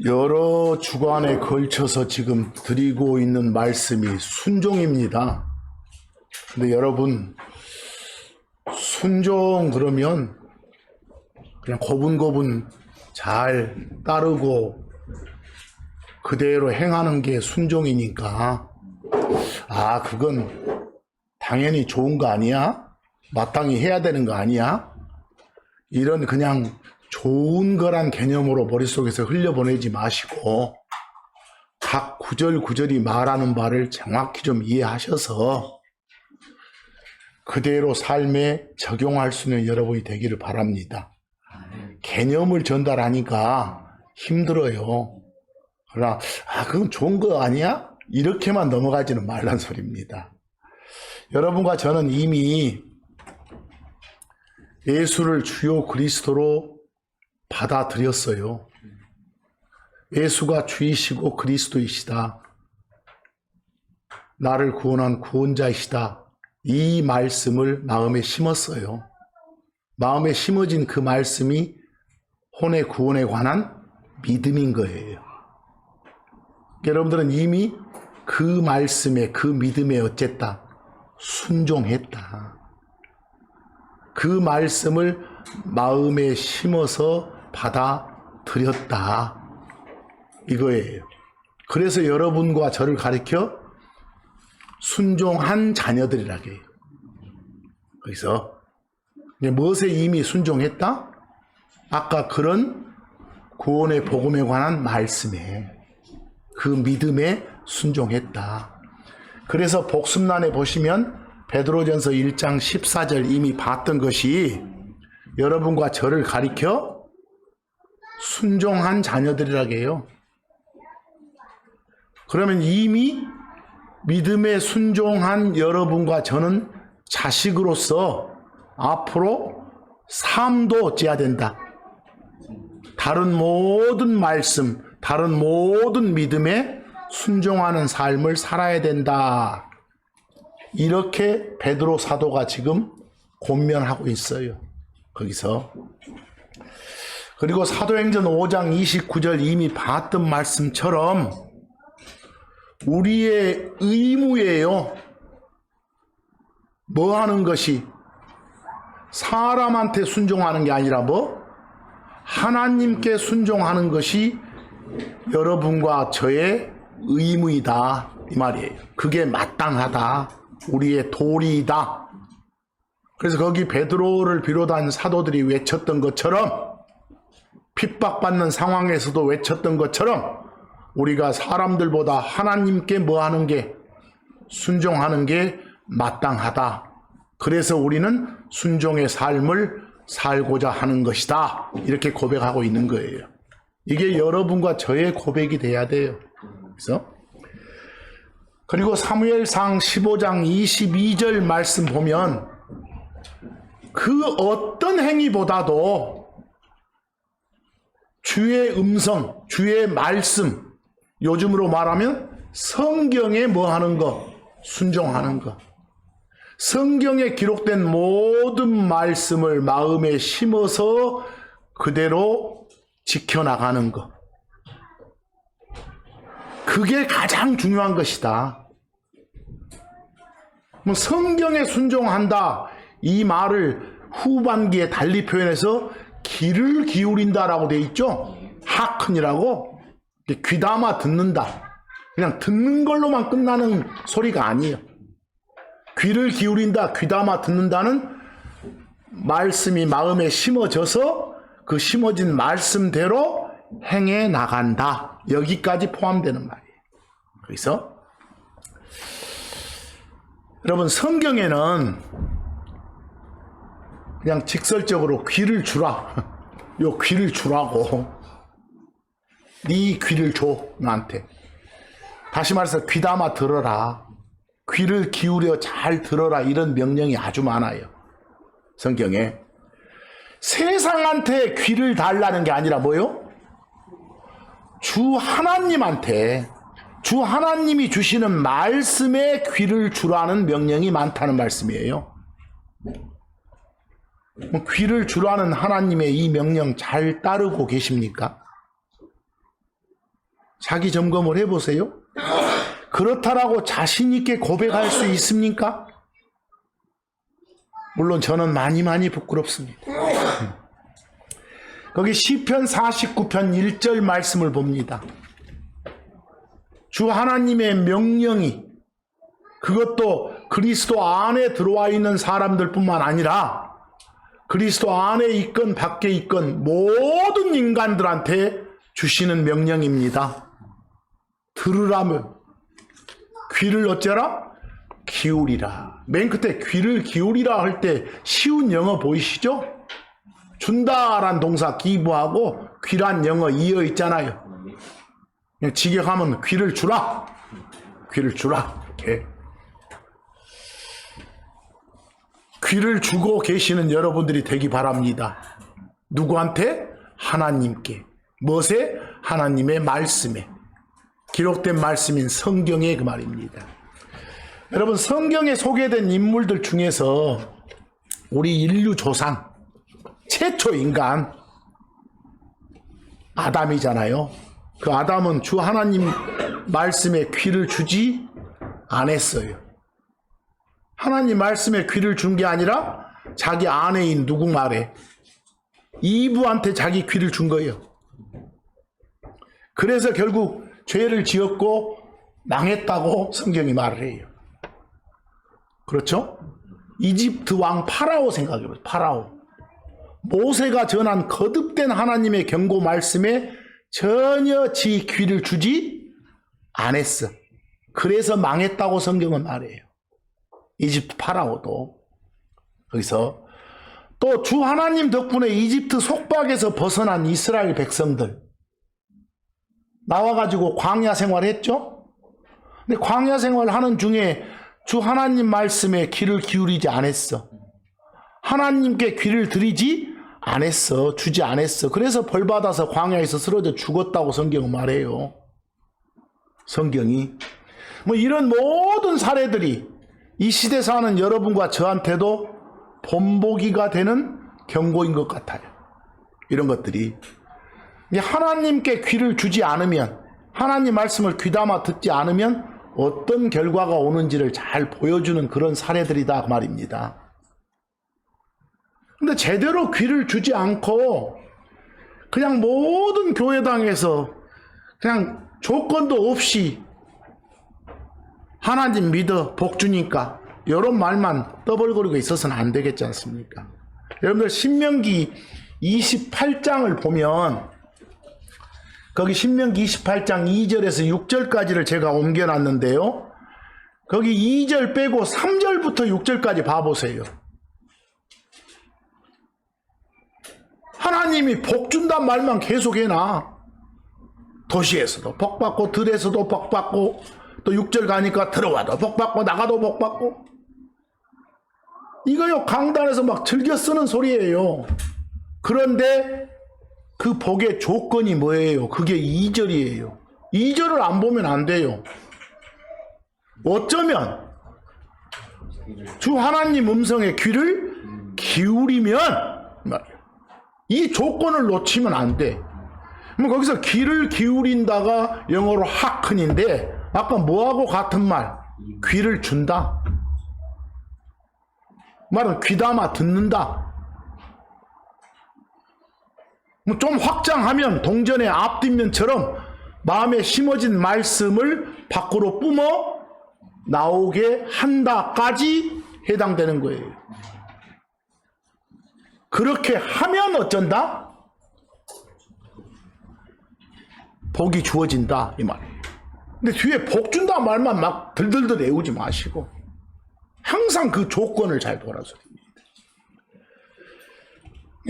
여러 주간에 걸쳐서 지금 드리고 있는 말씀이 순종입니다. 근데 여러분, 순종 그러면 그냥 고분고분 잘 따르고 그대로 행하는 게 순종이니까, 그건 당연히 좋은 거 아니야? 마땅히 해야 되는 거 아니야? 이런 그냥 좋은 거란 개념으로 머릿속에서 흘려보내지 마시고 각 구절구절이 말하는 바를 정확히 좀 이해하셔서 그대로 삶에 적용할 수 있는 여러분이 되기를 바랍니다. 개념을 전달하니까 힘들어요. 그러나 그건 좋은 거 아니야? 이렇게만 넘어가지는 말란 소리입니다. 여러분과 저는 이미 예수를 주요 그리스도로 받아들였어요. 예수가 주이시고 그리스도이시다. 나를 구원한 구원자이시다. 이 말씀을 마음에 심었어요. 마음에 심어진 그 말씀이 혼의 구원에 관한 믿음인 거예요. 여러분들은 이미 그 말씀에, 그 믿음에 어쨌다? 순종했다. 그 말씀을 마음에 심어서 받아들였다. 이거예요. 그래서 여러분과 저를 가리켜 순종한 자녀들이라고 해요. 거기서 무엇에 이미 순종했다? 아까 그런 구원의 복음에 관한 말씀에, 그 믿음에 순종했다. 그래서 복습란에 보시면 베드로전서 1장 14절 이미 봤던 것이 여러분과 저를 가리켜 순종한 자녀들이라고 해요. 그러면 이미 믿음에 순종한 여러분과 저는 자식으로서 앞으로 삶도 어찌해야 된다. 다른 모든 말씀, 다른 모든 믿음에 순종하는 삶을 살아야 된다. 이렇게 베드로 사도가 지금 권면하고 있어요. 거기서. 그리고 사도행전 5장 29절 이미 봤던 말씀처럼 우리의 의무예요. 뭐 하는 것이? 사람한테 순종하는 게 아니라 하나님께 순종하는 것이 여러분과 저의 의무이다. 이 말이에요. 그게 마땅하다. 우리의 도리이다. 그래서 거기 베드로를 비롯한 사도들이 외쳤던 것처럼, 핍박받는 상황에서도 외쳤던 것처럼 우리가 사람들보다 하나님께 뭐하는 게, 순종하는 게 마땅하다. 그래서 우리는 순종의 삶을 살고자 하는 것이다. 이렇게 고백하고 있는 거예요. 이게 여러분과 저의 고백이 돼야 돼요. 그리고 사무엘상 15장 22절 말씀 보면 그 어떤 행위보다도 주의 음성, 주의 말씀, 요즘으로 말하면 성경에 뭐 하는 거? 순종하는 거. 성경에 기록된 모든 말씀을 마음에 심어서 그대로 지켜나가는 거. 그게 가장 중요한 것이다. 성경에 순종한다. 이 말을 후반기에 달리 표현해서 귀를 기울인다라고 돼 있죠. 하큰이라고. 귀담아 듣는다. 그냥 듣는 걸로만 끝나는 소리가 아니에요. 귀를 기울인다, 귀담아 듣는다는 말씀이 마음에 심어져서 그 심어진 말씀대로 행해 나간다. 여기까지 포함되는 말이에요. 그래서 여러분, 성경에는 그냥 직설적으로 귀를 주라. 요 귀를 주라고. 네 귀를 줘, 나한테. 다시 말해서 귀담아 들어라. 귀를 기울여 잘 들어라. 이런 명령이 아주 많아요. 성경에. 세상한테 귀를 달라는 게 아니라 뭐요? 주 하나님한테, 주 하나님이 주시는 말씀에 귀를 주라는 명령이 많다는 말씀이에요. 귀를 주라는 하나님의 이 명령 잘 따르고 계십니까? 자기 점검을 해보세요. 그렇다라고 자신 있게 고백할 수 있습니까? 물론 저는 많이 부끄럽습니다. 거기 시편 49편 1절 말씀을 봅니다. 주 하나님의 명령이, 그것도 그리스도 안에 들어와 있는 사람들 뿐만 아니라 그리스도 안에 있건 밖에 있건 모든 인간들한테 주시는 명령입니다. 들으라면 귀를 어쩌라? 기울이라. 맨 끝에 귀를 기울이라 할 때 쉬운 영어 보이시죠? 준다란 동사 기부하고 귀란 영어 이어 있잖아요. 그냥 직역하면 귀를 주라. 귀를 주라. 이렇게. 귀를 주고 계시는 여러분들이 되기 바랍니다. 누구한테? 하나님께. 무엇에? 하나님의 말씀에. 기록된 말씀인 성경에 그 말입니다. 여러분, 성경에 소개된 인물들 중에서 우리 인류 조상 최초 인간 아담이잖아요. 그 아담은 주 하나님 말씀에 귀를 주지 않았어요. 하나님 말씀에 귀를 준 게 아니라 자기 아내인 누구 말에, 이브한테 자기 귀를 준 거예요. 그래서 결국 죄를 지었고 망했다고 성경이 말을 해요. 그렇죠? 이집트 왕 파라오 생각해보세요. 파라오. 모세가 전한 거듭된 하나님의 경고 말씀에 전혀 지 귀를 주지 않았어. 그래서 망했다고 성경은 말해요. 이집트 파라오도. 거기서 또 주 하나님 덕분에 이집트 속박에서 벗어난 이스라엘 백성들 나와가지고 광야 생활했죠? 근데 광야 생활하는 중에 주 하나님 말씀에 귀를 기울이지 않았어. 하나님께 귀를 들이지 않았어. 주지 않았어. 그래서 벌받아서 광야에서 쓰러져 죽었다고 성경은 말해요. 성경이. 뭐 이런 모든 사례들이 이 시대 사는 여러분과 저한테도 본보기가 되는 경고인 것 같아요. 이런 것들이. 하나님께 귀를 주지 않으면, 하나님 말씀을 귀담아 듣지 않으면 어떤 결과가 오는지를 잘 보여주는 그런 사례들이다 그 말입니다. 근데 제대로 귀를 주지 않고 그냥 모든 교회당에서 그냥 조건도 없이 하나님 믿어 복 주니까 이런 말만 떠벌거리고 있어서는 안 되겠지 않습니까? 여러분들 신명기 28장을 보면 거기 신명기 28장 2절에서 6절까지를 제가 옮겨놨는데요. 거기 2절 빼고 3절부터 6절까지 봐보세요. 하나님이 복 준단 말만 계속 해놔. 도시에서도 복 받고 들에서도 복 받고 또 6절 가니까 들어와도 복 받고 나가도 복 받고. 이거요 강단에서 막 즐겨 쓰는 소리예요. 그런데 그 복의 조건이 뭐예요? 그게 2절이에요. 2절을 안 보면 안 돼요. 어쩌면 주 하나님 음성에 귀를 기울이면 이 조건을 놓치면 안 돼. 그럼 거기서 귀를 기울인다가 영어로 하큰인데 아까 뭐하고 같은 말? 귀를 준다. 말은 귀담아 듣는다. 좀 확장하면 동전의 앞뒷면처럼 마음에 심어진 말씀을 밖으로 뿜어 나오게 한다까지 해당되는 거예요. 그렇게 하면 어쩐다? 복이 주어진다 이 말이에요. 근데 뒤에 복 준다 말만 막 들들들 외우지 마시고 항상 그 조건을 잘 보라서 됩니다.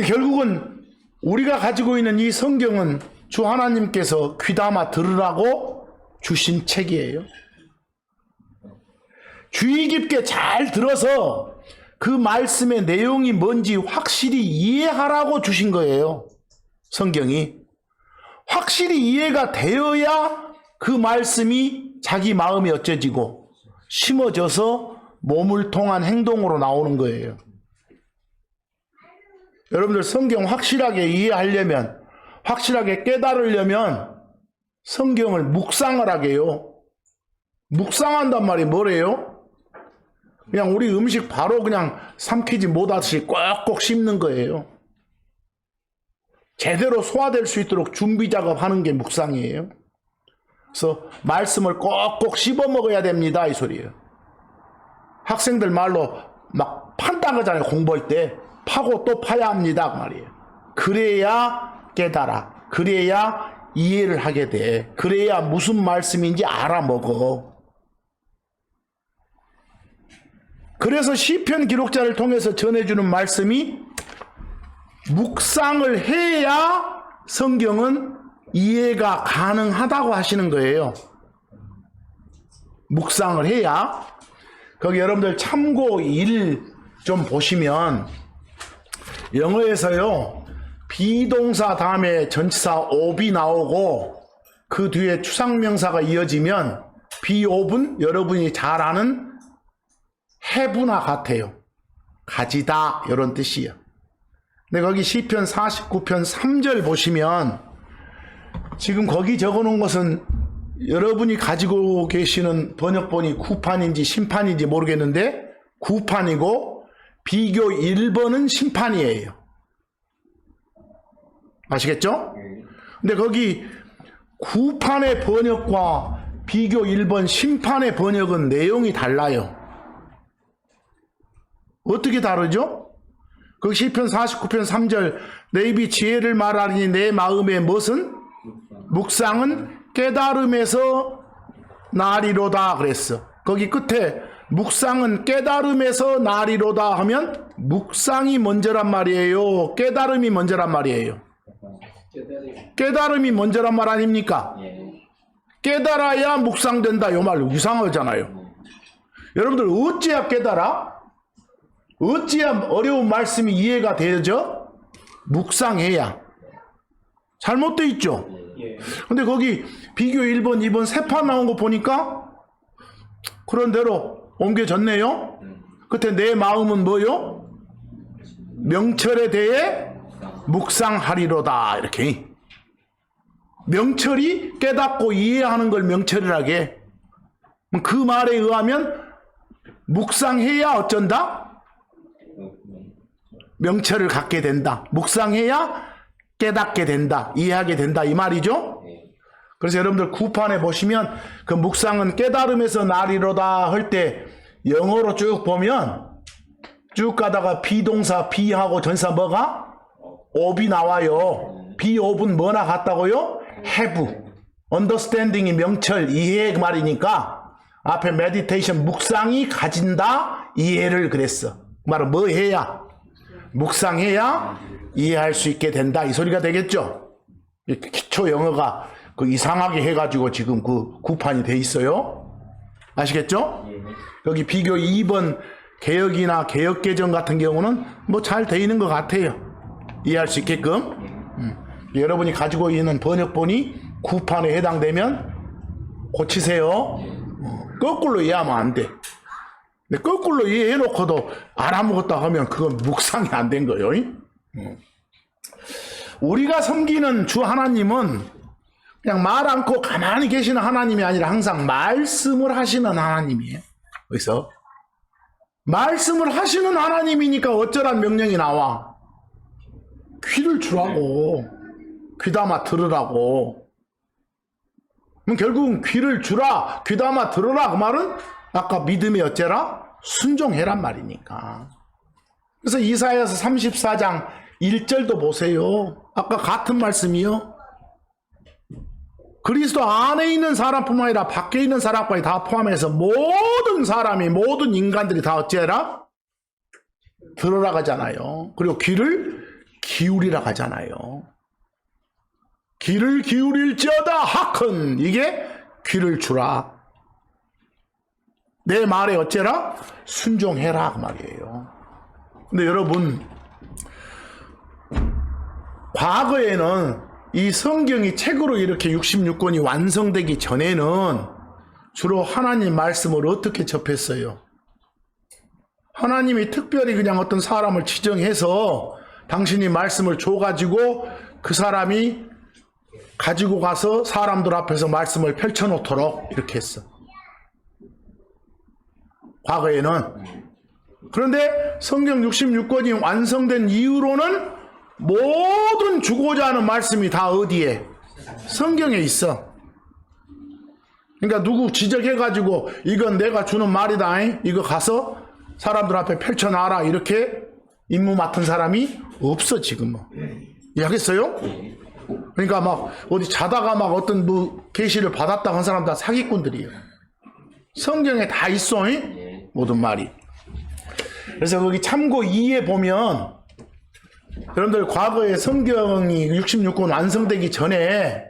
결국은 우리가 가지고 있는 이 성경은 주 하나님께서 귀담아 들으라고 주신 책이에요. 주의 깊게 잘 들어서 그 말씀의 내용이 뭔지 확실히 이해하라고 주신 거예요. 성경이. 확실히 이해가 되어야 그 말씀이 자기 마음에 어쩌지고 심어져서 몸을 통한 행동으로 나오는 거예요. 여러분들 성경 확실하게 이해하려면, 확실하게 깨달으려면 성경을 묵상을 하게 해요. 묵상한단 말이 뭐래요? 그냥 우리 음식 바로 그냥 삼키지 못하듯이 꼭꼭 씹는 거예요. 제대로 소화될 수 있도록 준비 작업하는 게 묵상이에요. 그래서 말씀을 꼭꼭 씹어 먹어야 됩니다, 이 소리예요. 학생들 말로 막 판단 거잖아요. 공부할 때 파고 또 파야 합니다, 그 말이에요. 그래야 깨달아. 그래야 이해를 하게 돼. 그래야 무슨 말씀인지 알아먹어. 그래서 시편 기록자를 통해서 전해주는 말씀이 묵상을 해야 성경은 이해가 가능하다고 하시는 거예요. 묵상을 해야. 거기 여러분들 참고 1 좀 보시면 영어에서요 비동사 다음에 전치사 of이 나오고 그 뒤에 추상명사가 이어지면 be of은 여러분이 잘 아는 have나 같아요. 가지다 이런 뜻이에요. 근데 거기 시편 49편 3절 보시면 지금 거기 적어놓은 것은 여러분이 가지고 계시는 번역본이 구판인지 심판인지 모르겠는데 구판이고 비교 1번은 심판이에요. 아시겠죠? 근데 거기 구판의 번역과 비교 1번 심판의 번역은 내용이 달라요. 어떻게 다르죠? 거기 시편 49편 3절 내 입이 지혜를 말하니 내 마음의 무엇은? 묵상은 깨달음에서 나리로다 그랬어. 거기 끝에 묵상은 깨달음에서 나리로다 하면 묵상이 먼저란 말이에요. 깨달음이 먼저란 말이에요. 깨달음이 먼저란 말 아닙니까? 깨달아야 묵상된다 이 말 이상하잖아요. 여러분들 어찌야 깨달아? 어찌야 어려운 말씀이 이해가 되죠? 묵상해야. 잘못돼 있죠? 근데 거기 비교 1번, 2번 세 판 나온 거 보니까 그런 대로 옮겨졌네요. 끝에 내 마음은 뭐요? 명철에 대해 묵상하리로다. 이렇게 명철이 깨닫고 이해하는 걸 명철이라게. 그 말에 의하면 묵상해야 어쩐다? 명철을 갖게 된다. 묵상해야 깨닫게 된다. 이해하게 된다. 이 말이죠. 그래서 여러분들 구판에 보시면 그 묵상은 깨달음에서 나리로다 할 때 영어로 쭉 보면 쭉 가다가 비동사 비하고 전사 뭐가? of이 나와요. be of은 뭐나 같다고요? have. understanding이 명철, 이해 그 말이니까 앞에 meditation 묵상이 가진다 이해를 그랬어. 그 말은 뭐 해야? 묵상해야 이해할 수 있게 된다 이 소리가 되겠죠. 기초 영어가 그 이상하게 해가지고 지금 그 구판이 돼 있어요. 아시겠죠? 여기 비교 2번 개역이나 개역개정 같은 경우는 뭐 잘 돼 있는 것 같아요. 이해할 수 있게끔. 여러분이 가지고 있는 번역본이 구판에 해당되면 고치세요. 거꾸로 이해하면 안 돼. 근데 거꾸로 이해해놓고도 알아먹었다 하면 그건 묵상이 안 된 거예요. 우리가 섬기는 주 하나님은 그냥 말 않고 가만히 계시는 하나님이 아니라 항상 말씀을 하시는 하나님이에요. 그래서 말씀을 하시는 하나님이니까 어쩌란 명령이 나와. 귀를 주라고. 귀담아 들으라고. 그럼 결국은 귀를 주라, 귀담아 들으라 그 말은 아까 믿음이 어째라? 순종해란 말이니까. 그래서 이사야서 34장 1절도 보세요. 아까 같은 말씀이요. 그리스도 안에 있는 사람뿐만 아니라 밖에 있는 사람까지 다 포함해서 모든 사람이 모든 인간들이 다 어째라? 들으라 하잖아요. 그리고 귀를 기울이라 하잖아요. 귀를 기울일지어다 하큰 이게 귀를 주라. 내 말에 어째라? 순종해라 그 말이에요. 근데 여러분 과거에는 이 성경이 책으로 이렇게 66권이 완성되기 전에는 주로 하나님 말씀을 어떻게 접했어요? 하나님이 특별히 그냥 어떤 사람을 지정해서 당신이 말씀을 줘가지고 그 사람이 가지고 가서 사람들 앞에서 말씀을 펼쳐놓도록 이렇게 했어. 과거에는. 그런데 성경 66권이 완성된 이후로는 모든 주고자 하는 말씀이 다 어디에? 성경에 있어. 그러니까 누구 지적해가지고 이건 내가 주는 말이다, 이거 가서 사람들 앞에 펼쳐놔라, 이렇게 임무 맡은 사람이 없어 지금은. 이해하겠어요? 그러니까 막 어디 자다가 막 어떤 뭐 계시를 받았다 한 사람 다 사기꾼들이에요. 성경에 다 있어, 모든 말이. 그래서 거기 참고 2에 보면 여러분들 과거에 성경이 66권 완성되기 전에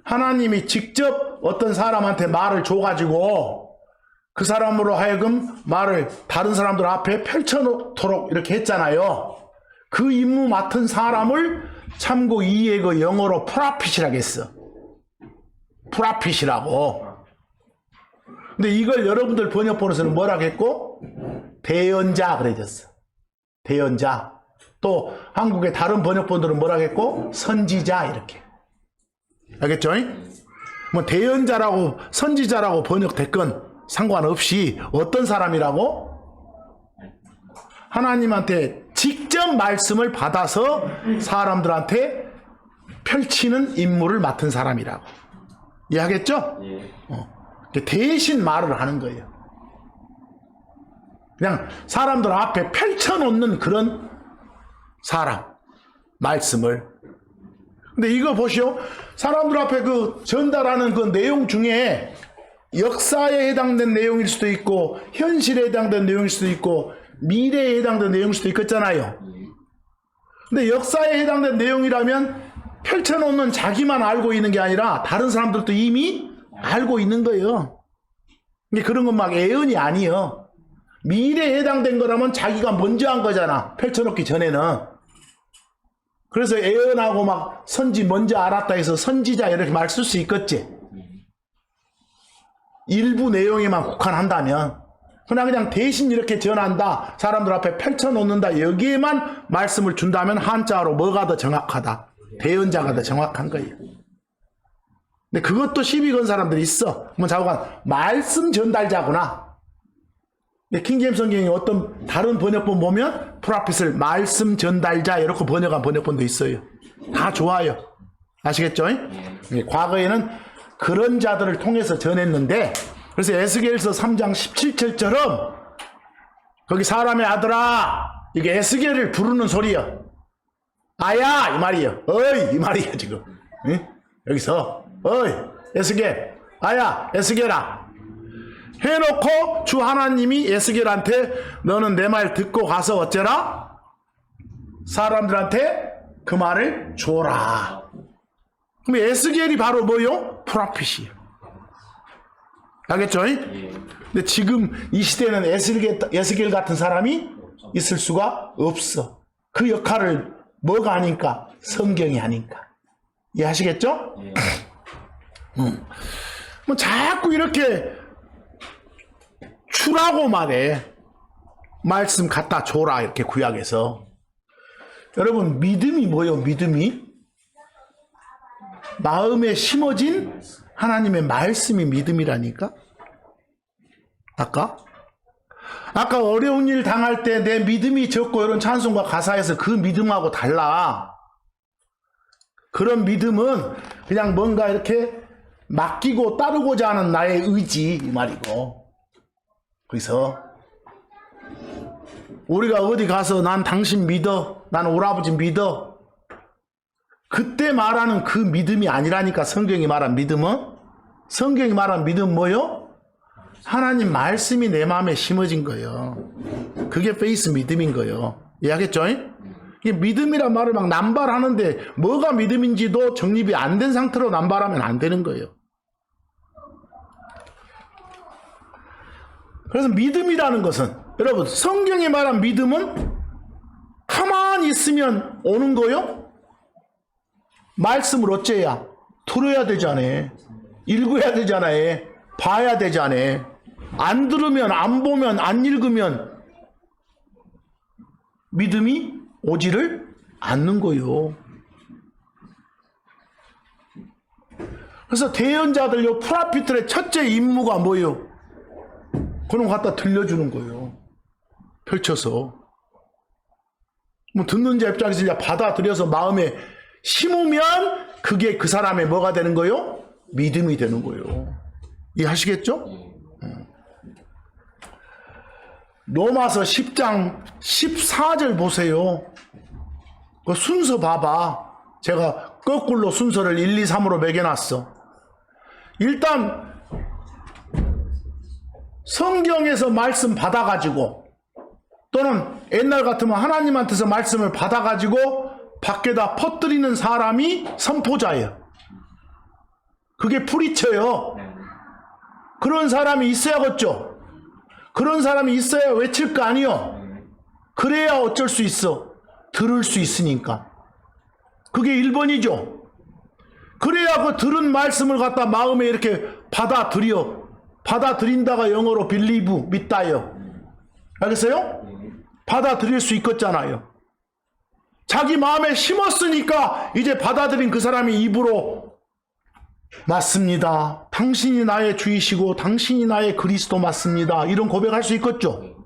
하나님이 직접 어떤 사람한테 말을 줘가지고 그 사람으로 하여금 말을 다른 사람들 앞에 펼쳐놓도록 이렇게 했잖아요. 그 임무 맡은 사람을 참고 2의 그 영어로 프라핏이라고 했어. 프라핏이라고. 근데 이걸 여러분들 번역본에서는 뭐라고 했고? 대언자 그래졌어. 대언자. 또 한국의 다른 번역본들은 뭐라고 했고? 선지자 이렇게. 알겠죠? 뭐 대언자라고 선지자라고 번역됐건 상관없이 어떤 사람이라고? 하나님한테 직접 말씀을 받아서 사람들한테 펼치는 임무를 맡은 사람이라고. 이해하겠죠? 대신 말을 하는 거예요. 그냥 사람들 앞에 펼쳐놓는 그런 사람, 말씀을. 근데 이거 보시오. 사람들 앞에 그 전달하는 그 내용 중에 역사에 해당된 내용일 수도 있고 현실에 해당된 내용일 수도 있고 미래에 해당된 내용일 수도 있겠잖아요. 근데 역사에 해당된 내용이라면 펼쳐놓는 자기만 알고 있는 게 아니라 다른 사람들도 이미 알고 있는 거예요. 근데 그런 건 막 애언이 아니에요. 미래에 해당된 거라면 자기가 먼저 한 거잖아. 펼쳐놓기 전에는. 그래서 애언하고 막 선지 먼저 알았다 해서 선지자 이렇게 말 쓸 수 있겠지. 일부 내용에만 국한한다면. 그냥 대신 이렇게 전한다. 사람들 앞에 펼쳐놓는다. 여기에만 말씀을 준다면 한자로 뭐가 더 정확하다? 대언자가 더 정확한 거예요. 근데 그것도 시비 건 사람들이 있어. 뭐 자고간 말씀 전달자구나. 킹제임스 성경이 어떤 다른 번역본 보면 프라핏을 말씀 전달자 이렇게 번역한 번역본도 있어요. 다 좋아요. 아시겠죠? 과거에는 그런 자들을 통해서 전했는데 그래서 에스겔서 3장 17절처럼 거기 사람의 아들아 이게 에스겔을 부르는 소리야. 아야 이 말이에요. 어이 이 말이에요 지금. 응? 여기서 어이 에스겔 아야 에스겔아 해놓고 주 하나님이 에스겔한테 너는 내 말 듣고 가서 어쩌라? 사람들한테 그 말을 줘라. 그럼 에스겔이 바로 뭐요? 프라핏이에요. 알겠죠? 근데 지금 이 시대는 에스겔 같은 사람이 있을 수가 없어. 그 역할을 뭐가 하니까? 성경이 하니까. 이해하시겠죠? 뭐 자꾸 이렇게 주라고 말해. 말씀 갖다 줘라 이렇게 구약에서. 여러분 믿음이 뭐예요? 믿음이? 마음에 심어진 하나님의 말씀이 믿음이라니까. 아까 어려운 일 당할 때 내 믿음이 적고 이런 찬송과 가사에서 그 믿음하고 달라. 그런 믿음은 그냥 뭔가 이렇게 맡기고 따르고자 하는 나의 의지 이 말이고. 그래서 우리가 어디 가서 난 당신 믿어, 난 오라버지 믿어, 그때 말하는 그 믿음이 아니라니까. 성경이 말한 믿음은? 성경이 말한 믿음 뭐요? 하나님 말씀이 내 마음에 심어진 거예요. 그게 페이스 믿음인 거예요. 이해하겠죠? 이게 믿음이란 말을 막 남발하는데 뭐가 믿음인지도 정립이 안 된 상태로 남발하면 안 되는 거예요. 그래서 믿음이라는 것은 여러분 성경이 말한 믿음은 가만히 있으면 오는 거요? 말씀을 어째야? 들어야 되잖아. 읽어야 되잖아. 봐야 되잖아. 안 들으면 안 보면 안 읽으면 믿음이 오지를 않는 거요. 그래서 대언자들, 요 프라피트의 첫째 임무가 뭐예요? 그런 거 갖다 들려주는 거예요. 펼쳐서. 뭐 듣는 자 입장에서 이제 받아들여서 마음에 심으면 그게 그 사람의 뭐가 되는 거예요? 믿음이 되는 거예요. 이해하시겠죠? 로마서 10장 14절 보세요. 그 순서 봐봐. 제가 거꾸로 순서를 1, 2, 3으로 매겨놨어. 일단 성경에서 말씀 받아가지고 또는 옛날 같으면 하나님한테서 말씀을 받아가지고 밖에다 퍼뜨리는 사람이 선포자예요. 그게 프리처예요. 그런 사람이 있어야겠죠. 그런 사람이 있어야 외칠 거 아니요. 그래야 어쩔 수 있어. 들을 수 있으니까. 그게 1번이죠. 그래야 그 들은 말씀을 갖다 마음에 이렇게 받아들인다가 영어로 believe, 믿다요. 알겠어요? 받아들일 수 있겠잖아요. 자기 마음에 심었으니까 이제 받아들인 그 사람이 입으로 맞습니다. 당신이 나의 주이시고 당신이 나의 그리스도 맞습니다. 이런 고백할 수 있겠죠.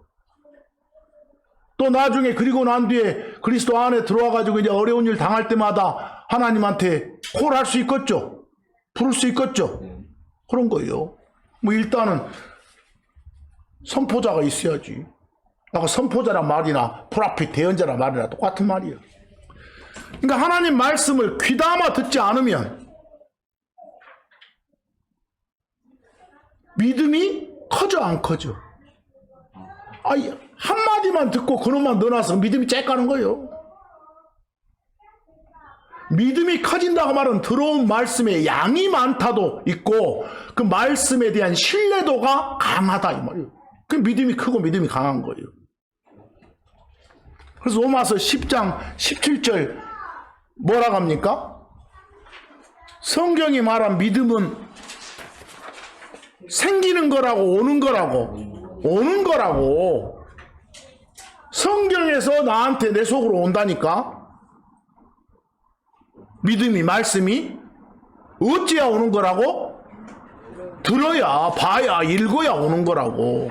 또 나중에 그리고 난 뒤에 그리스도 안에 들어와가지고 이제 어려운 일 당할 때마다 하나님한테 콜할 수 있겠죠. 부를 수 있겠죠. 그런 거예요. 뭐 일단은 선포자가 있어야지. 아까 선포자란 말이나 프라핏 대언자란 말이나 똑같은 말이에요. 그러니까 하나님 말씀을 귀담아 듣지 않으면 믿음이 커져 안 커져? 아니 한마디만 듣고 그놈만 넣어놔서 믿음이 째까는 거예요. 믿음이 커진다고 말은 들어온 말씀에 양이 많다도 있고 그 말씀에 대한 신뢰도가 강하다 이 말이에요. 그 믿음이 크고 믿음이 강한 거예요. 그래서 로마서 10장 17절 뭐라고 합니까? 성경이 말한 믿음은 생기는 거라고 오는 거라고 성경에서 나한테 내 속으로 온다니까. 믿음이 말씀이 어찌야 오는 거라고? 들어야 봐야 읽어야 오는 거라고.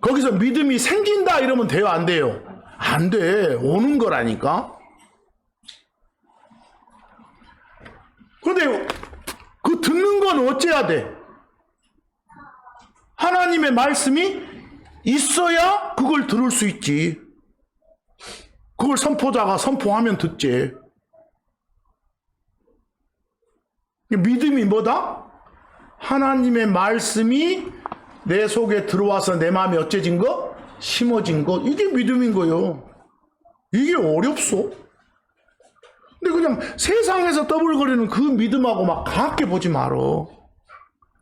거기서 믿음이 생긴다 이러면 돼요 안 돼요? 안 돼. 오는 거라니까. 그런데 그 듣는 건 어째야 돼? 하나님의 말씀이 있어야 그걸 들을 수 있지. 그걸 선포자가 선포하면 듣지. 믿음이 뭐다? 하나님의 말씀이 내 속에 들어와서 내 마음에 어째진 거? 심어진 거. 이게 믿음인 거예요. 이게 어렵소? 근데 그냥 세상에서 떠벌거리는 그 믿음하고 막 가깝게 보지 말어.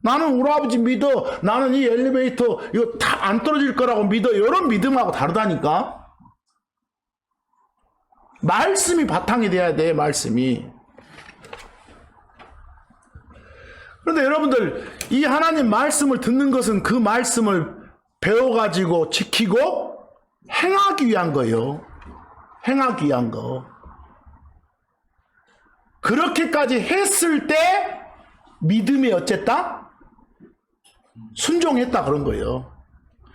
나는 우리 아버지 믿어. 나는 이 엘리베이터 이거 다 안 떨어질 거라고 믿어. 이런 믿음하고 다르다니까. 말씀이 바탕이 돼야 돼. 말씀이. 그런데 여러분들 이 하나님 말씀을 듣는 것은 그 말씀을 배워가지고 지키고 행하기 위한 거예요. 행하기 위한 거. 그렇게까지 했을 때 믿음이 어쨌다? 순종했다 그런 거예요.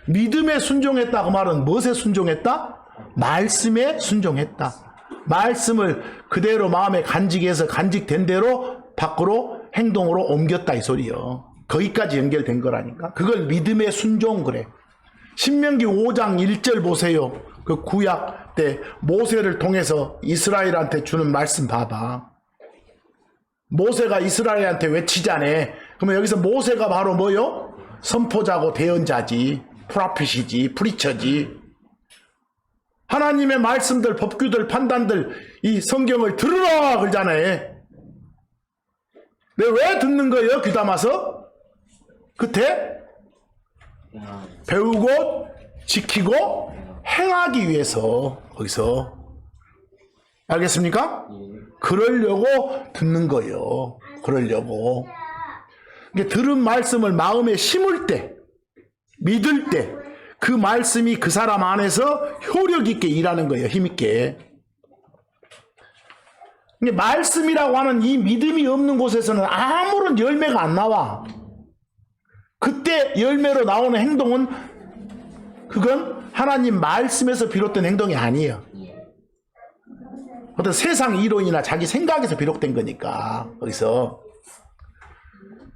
믿음에 순종했다 그 말은 무엇에 순종했다? 말씀에 순종했다. 말씀을 그대로 마음에 간직해서 간직된 대로 밖으로 행동으로 옮겼다 이 소리요. 거기까지 연결된 거라니까. 그걸 믿음의 순종 그래. 신명기 5장 1절 보세요. 그 구약 때 모세를 통해서 이스라엘한테 주는 말씀 봐봐. 모세가 이스라엘한테 외치자네. 그러면 여기서 모세가 바로 뭐요? 선포자고 대언자지. 프라핏이지. 프리처지. 하나님의 말씀들, 법규들, 판단들 이 성경을 들으라 그러잖아요. 내가 왜 듣는 거예요? 귀담아서? 끝에 배우고 지키고 행하기 위해서 거기서 알겠습니까? 그러려고 듣는 거예요. 그러려고. 들은 말씀을 마음에 심을 때 믿을 때 그 말씀이 그 사람 안에서 효력 있게 일하는 거예요. 힘 있게. 말씀이라고 하는 이 믿음이 없는 곳에서는 아무런 열매가 안 나와. 그때 열매로 나오는 행동은 그건 하나님 말씀에서 비롯된 행동이 아니에요. 어떤 세상 이론이나 자기 생각에서 비롯된 거니까. 거기서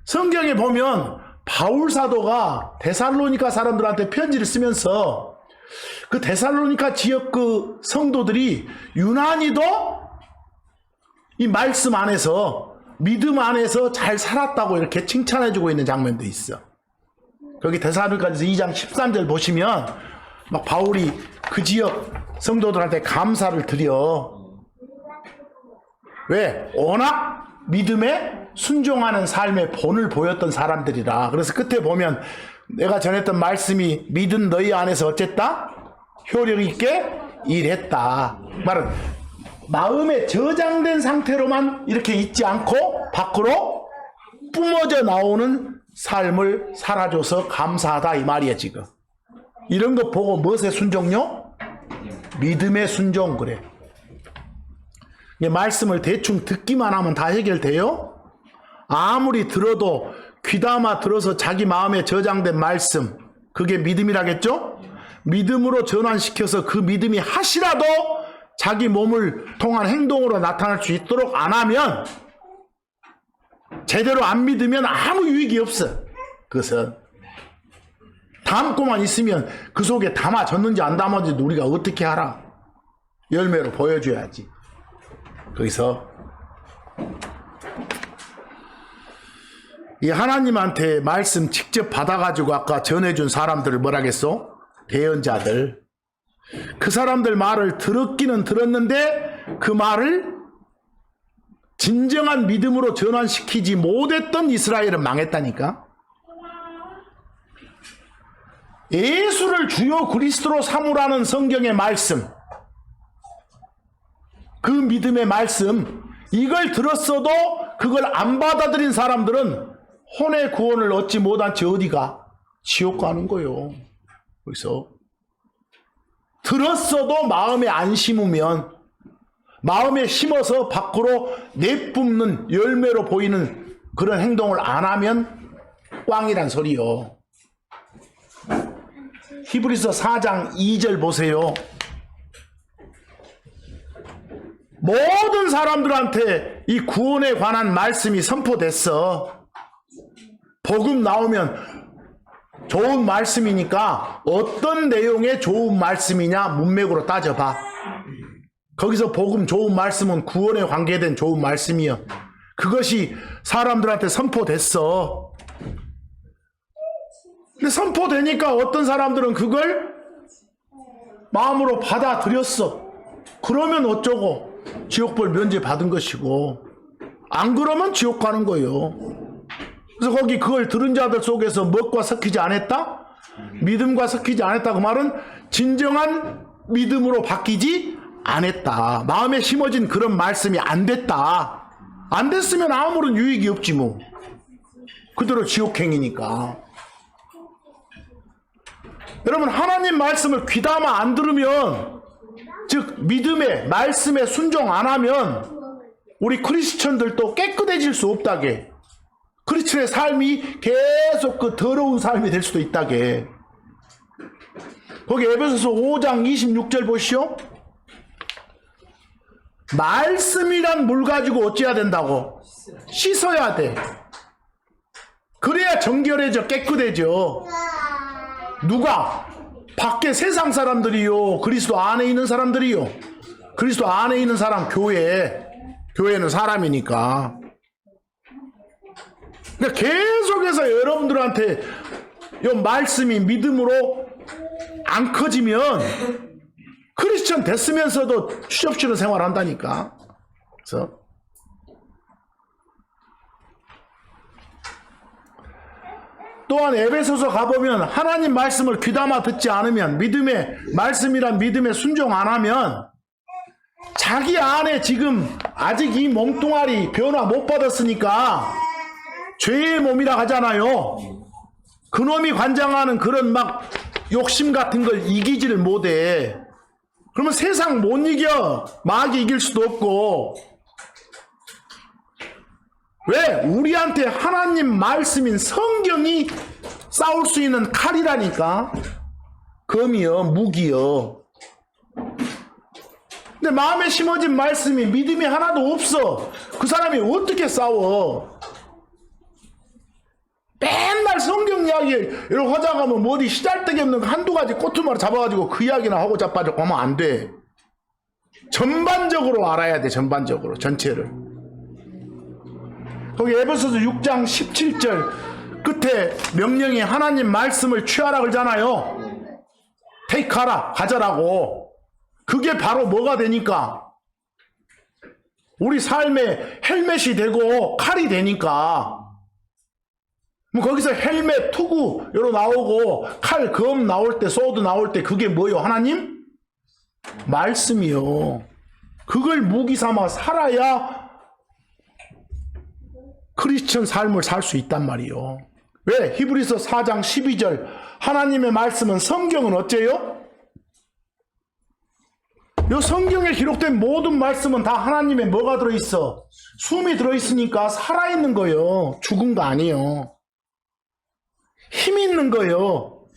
성경에 보면 바울 사도가 데살로니가 사람들한테 편지를 쓰면서 그 데살로니가 지역 그 성도들이 유난히도 이 말씀 안에서 믿음 안에서 잘 살았다고 이렇게 칭찬해주고 있는 장면도 있어. 거기 데살로니가서 2장 13절 보시면 막 바울이 그 지역 성도들한테 감사를 드려. 왜? 워낙 믿음에 순종하는 삶의 본을 보였던 사람들이라. 그래서 끝에 보면 내가 전했던 말씀이 믿은 너희 안에서 어쨌다? 효력 있게 일했다. 말은 마음에 저장된 상태로만 이렇게 있지 않고 밖으로 뿜어져 나오는 삶을 살아줘서 감사하다 이 말이야 지금. 이런 거 보고 무엇의 순종요? 믿음의 순종. 그래. 말씀을 대충 듣기만 하면 다 해결돼요? 아무리 들어도 귀담아 들어서 자기 마음에 저장된 말씀, 그게 믿음이라겠죠? 믿음으로 전환시켜서 그 믿음이 하시라도 자기 몸을 통한 행동으로 나타날 수 있도록 안 하면, 제대로 안 믿으면 아무 유익이 없어. 그것은 담고만 있으면 그 속에 담아졌는지 안 담아졌는지 우리가 어떻게 알아? 열매로 보여줘야지. 거기서 이 하나님한테 말씀 직접 받아가지고 아까 전해준 사람들을 뭐라겠어? 대언자들. 그 사람들 말을 들었기는 들었는데 그 말을 진정한 믿음으로 전환시키지 못했던 이스라엘은 망했다니까. 예수를 주요 그리스도로 삼으라는 성경의 말씀, 그 믿음의 말씀, 이걸 들었어도 그걸 안 받아들인 사람들은 혼의 구원을 얻지 못한 채 어디가? 지옥 가는 거예요. 그래서 들었어도 마음에 안 심으면, 마음에 심어서 밖으로 내뿜는 열매로 보이는 그런 행동을 안 하면 꽝이란 소리요. 히브리서 4장 2절 보세요. 모든 사람들한테 이 구원에 관한 말씀이 선포됐어. 복음 나오면 좋은 말씀이니까 어떤 내용의 좋은 말씀이냐 문맥으로 따져봐. 거기서 복음 좋은 말씀은 구원에 관계된 좋은 말씀이야. 그것이 사람들한테 선포됐어. 근데 선포되니까 어떤 사람들은 그걸 마음으로 받아들였어. 그러면 어쩌고? 지옥벌 면제 받은 것이고, 안 그러면 지옥 가는 거예요. 그래서 거기 그걸 들은 자들 속에서 무엇과 섞이지 않았다? 믿음과 섞이지 않았다. 그 말은 진정한 믿음으로 바뀌지 않았다. 마음에 심어진 그런 말씀이 안 됐다. 안 됐으면 아무런 유익이 없지 뭐. 그대로 지옥행이니까. 여러분, 하나님 말씀을 귀담아 안 들으면, 즉 믿음의 말씀에 순종 안 하면 우리 크리스천들도 깨끗해질 수 없다게. 크리스천의 삶이 계속 그 더러운 삶이 될 수도 있다게. 거기 에베소서 5장 26절 보시오. 말씀이란 물 가지고 어찌해야 된다고? 씻어야 돼. 그래야 정결해져, 깨끗해져. 누가? 밖에 세상 사람들이요, 그리스도 안에 있는 사람들이요. 그리스도 안에 있는 사람, 교회는 사람이니까. 그러니까 계속해서 여러분들한테 이 말씀이 믿음으로 안 커지면 크리스천 됐으면서도 추접스러운 생활을 한다니까. 그래서 또한 에베소서 가보면 하나님 말씀을 귀담아 듣지 않으면, 믿음의 말씀이란 믿음에 순종 안 하면 자기 안에 지금 아직 이 몸뚱아리 변화 못 받았으니까 죄의 몸이라 하잖아요. 그놈이 관장하는 그런 막 욕심 같은 걸 이기지를 못해. 그러면 세상 못 이겨. 마귀 이길 수도 없고 왜? 우리한테 하나님 말씀인 성경이 싸울 수 있는 칼이라니까. 검이요, 무기요. 근데 마음에 심어진 말씀이 믿음이 하나도 없어. 그 사람이 어떻게 싸워? 맨날 성경 이야기 이렇게 하자가면 뭐 어디 시잘데기 없는 한두 가지 꼬투마를 잡아가지고 그 이야기나 하고 자빠져 하면 안 돼. 전반적으로 알아야 돼. 전반적으로 전체를. 거기 에베소서 6장 17절 끝에 명령이 하나님 말씀을 취하라 그러잖아요. 테이크하라, 가져라고. 그게 바로 뭐가 되니까? 우리 삶의 헬멧이 되고 칼이 되니까. 뭐 거기서 헬멧, 투구 요로 나오고 칼, 검 나올 때, 소드 나올 때 그게 뭐요? 하나님? 말씀이요. 그걸 무기 삼아 살아야 크리스천 삶을 살 수 있단 말이요. 왜? 히브리서 4장 12절 하나님의 말씀은 성경은 어째요? 이 성경에 기록된 모든 말씀은 다 하나님의 뭐가 들어있어? 숨이 들어있으니까 살아있는 거요. 죽은 거 아니에요. 힘 있는 거요.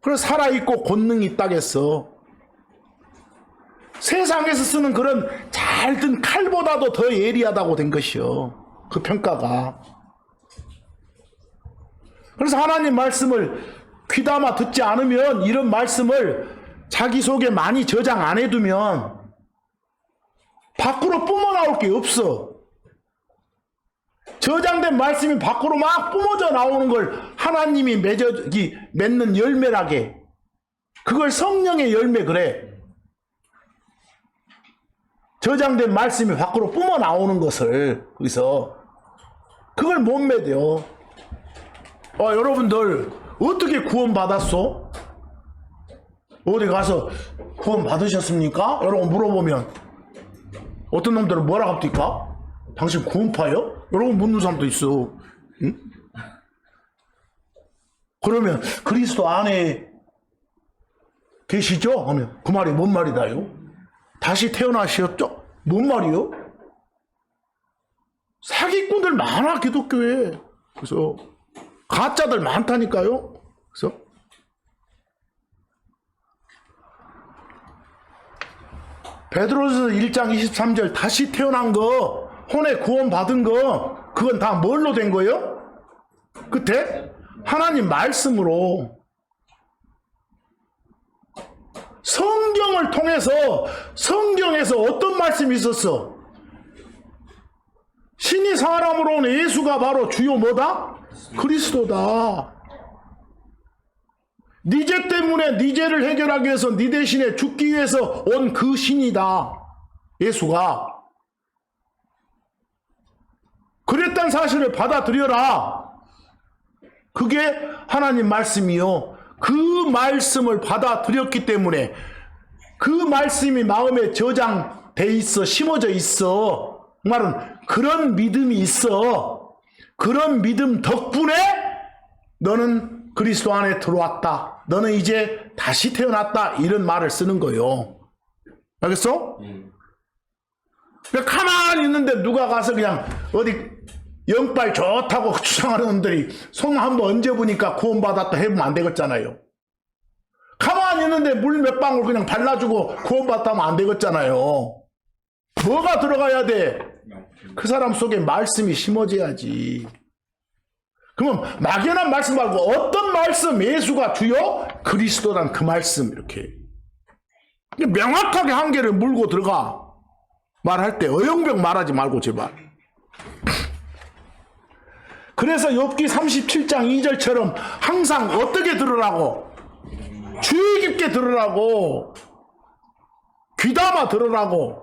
그래서 살아있고 권능이 있다겠어. 세상에서 쓰는 그런 잘 든 칼보다도 더 예리하다고 된 것이요. 그 평가가. 그래서 하나님 말씀을 귀담아 듣지 않으면 이런 말씀을 자기 속에 많이 저장 안 해두면 밖으로 뿜어나올 게 없어. 저장된 말씀이 밖으로 막 뿜어져 나오는 걸 하나님이 맺는 열매라게. 그걸 성령의 열매 그래. 저장된 말씀이 밖으로 뿜어나오는 것을 거기서 그걸 못 맺어. 여러분들 어떻게 구원 받았소? 어디 가서 구원 받으셨습니까? 여러분 물어보면 어떤 놈들은 뭐라 합니까? 당신 구원파요? 여러분 묻는 사람도 있어. 응? 그러면 그리스도 안에 계시죠? 하면 그 말이 뭔 말이다요? 다시 태어나셨죠? 뭔 말이요? 사기꾼들 많아 기독교에. 그래서 가짜들 많다니까요. 그래서 베드로서 1장 23절 다시 태어난 거, 혼에 구원 받은 거, 그건 다 뭘로 된 거예요? 끝에 하나님 말씀으로. 성경을 통해서 성경에서 어떤 말씀이 있었어? 신이 사람으로 온 예수가 바로 주요 뭐다? 그리스도다. 네 죄 때문에 네 죄를 해결하기 위해서 네 대신에 죽기 위해서 온 그 신이다. 예수가. 그랬다는 사실을 받아들여라. 그게 하나님 말씀이요. 그 말씀을 받아들였기 때문에 그 말씀이 마음에 저장돼 있어, 심어져 있어. 말은 그런 믿음이 있어. 그런 믿음 덕분에 너는 그리스도 안에 들어왔다. 너는 이제 다시 태어났다. 이런 말을 쓰는 거예요. 알겠어? 가만히 있는데 누가 가서 그냥 어디 영빨 좋다고 주장하는 놈들이 손 한번 얹어보니까 구원받았다 해보면 안 되겠잖아요. 가만히 있는데 물 몇 방울 그냥 발라주고 구원받았다 하면 안 되겠잖아요. 뭐가 들어가야 돼? 그 사람 속에 말씀이 심어져야지. 그러면 막연한 말씀 말고 어떤 말씀? 예수가 주요? 그리스도란 그 말씀. 이렇게 명확하게 한계를 물고 들어가. 말할 때 어영병 말하지 말고 제발. 그래서 욥기 37장 2절처럼 항상 어떻게 들으라고? 주의 깊게 들으라고. 귀담아 들으라고.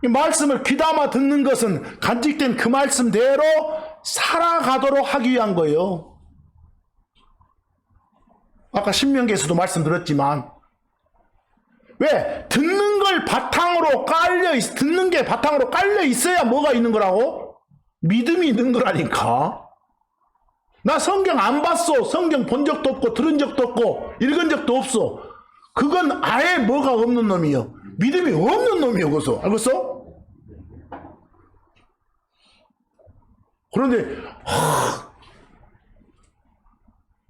이 말씀을 귀담아 듣는 것은 간직된 그 말씀대로 살아가도록 하기 위한 거예요. 아까 신명기에서도 말씀드렸지만 왜? 듣는 걸 바탕으로 듣는 게 바탕으로 깔려 있어야 뭐가 있는 거라고? 믿음이 있는 거라니까. 나 성경 안 봤어. 성경 본 적도 없고 들은 적도 없고 읽은 적도 없어. 그건 아예 뭐가 없는 놈이요. 믿음이 없는 놈이요, 그래서. 알겠어? 그런데,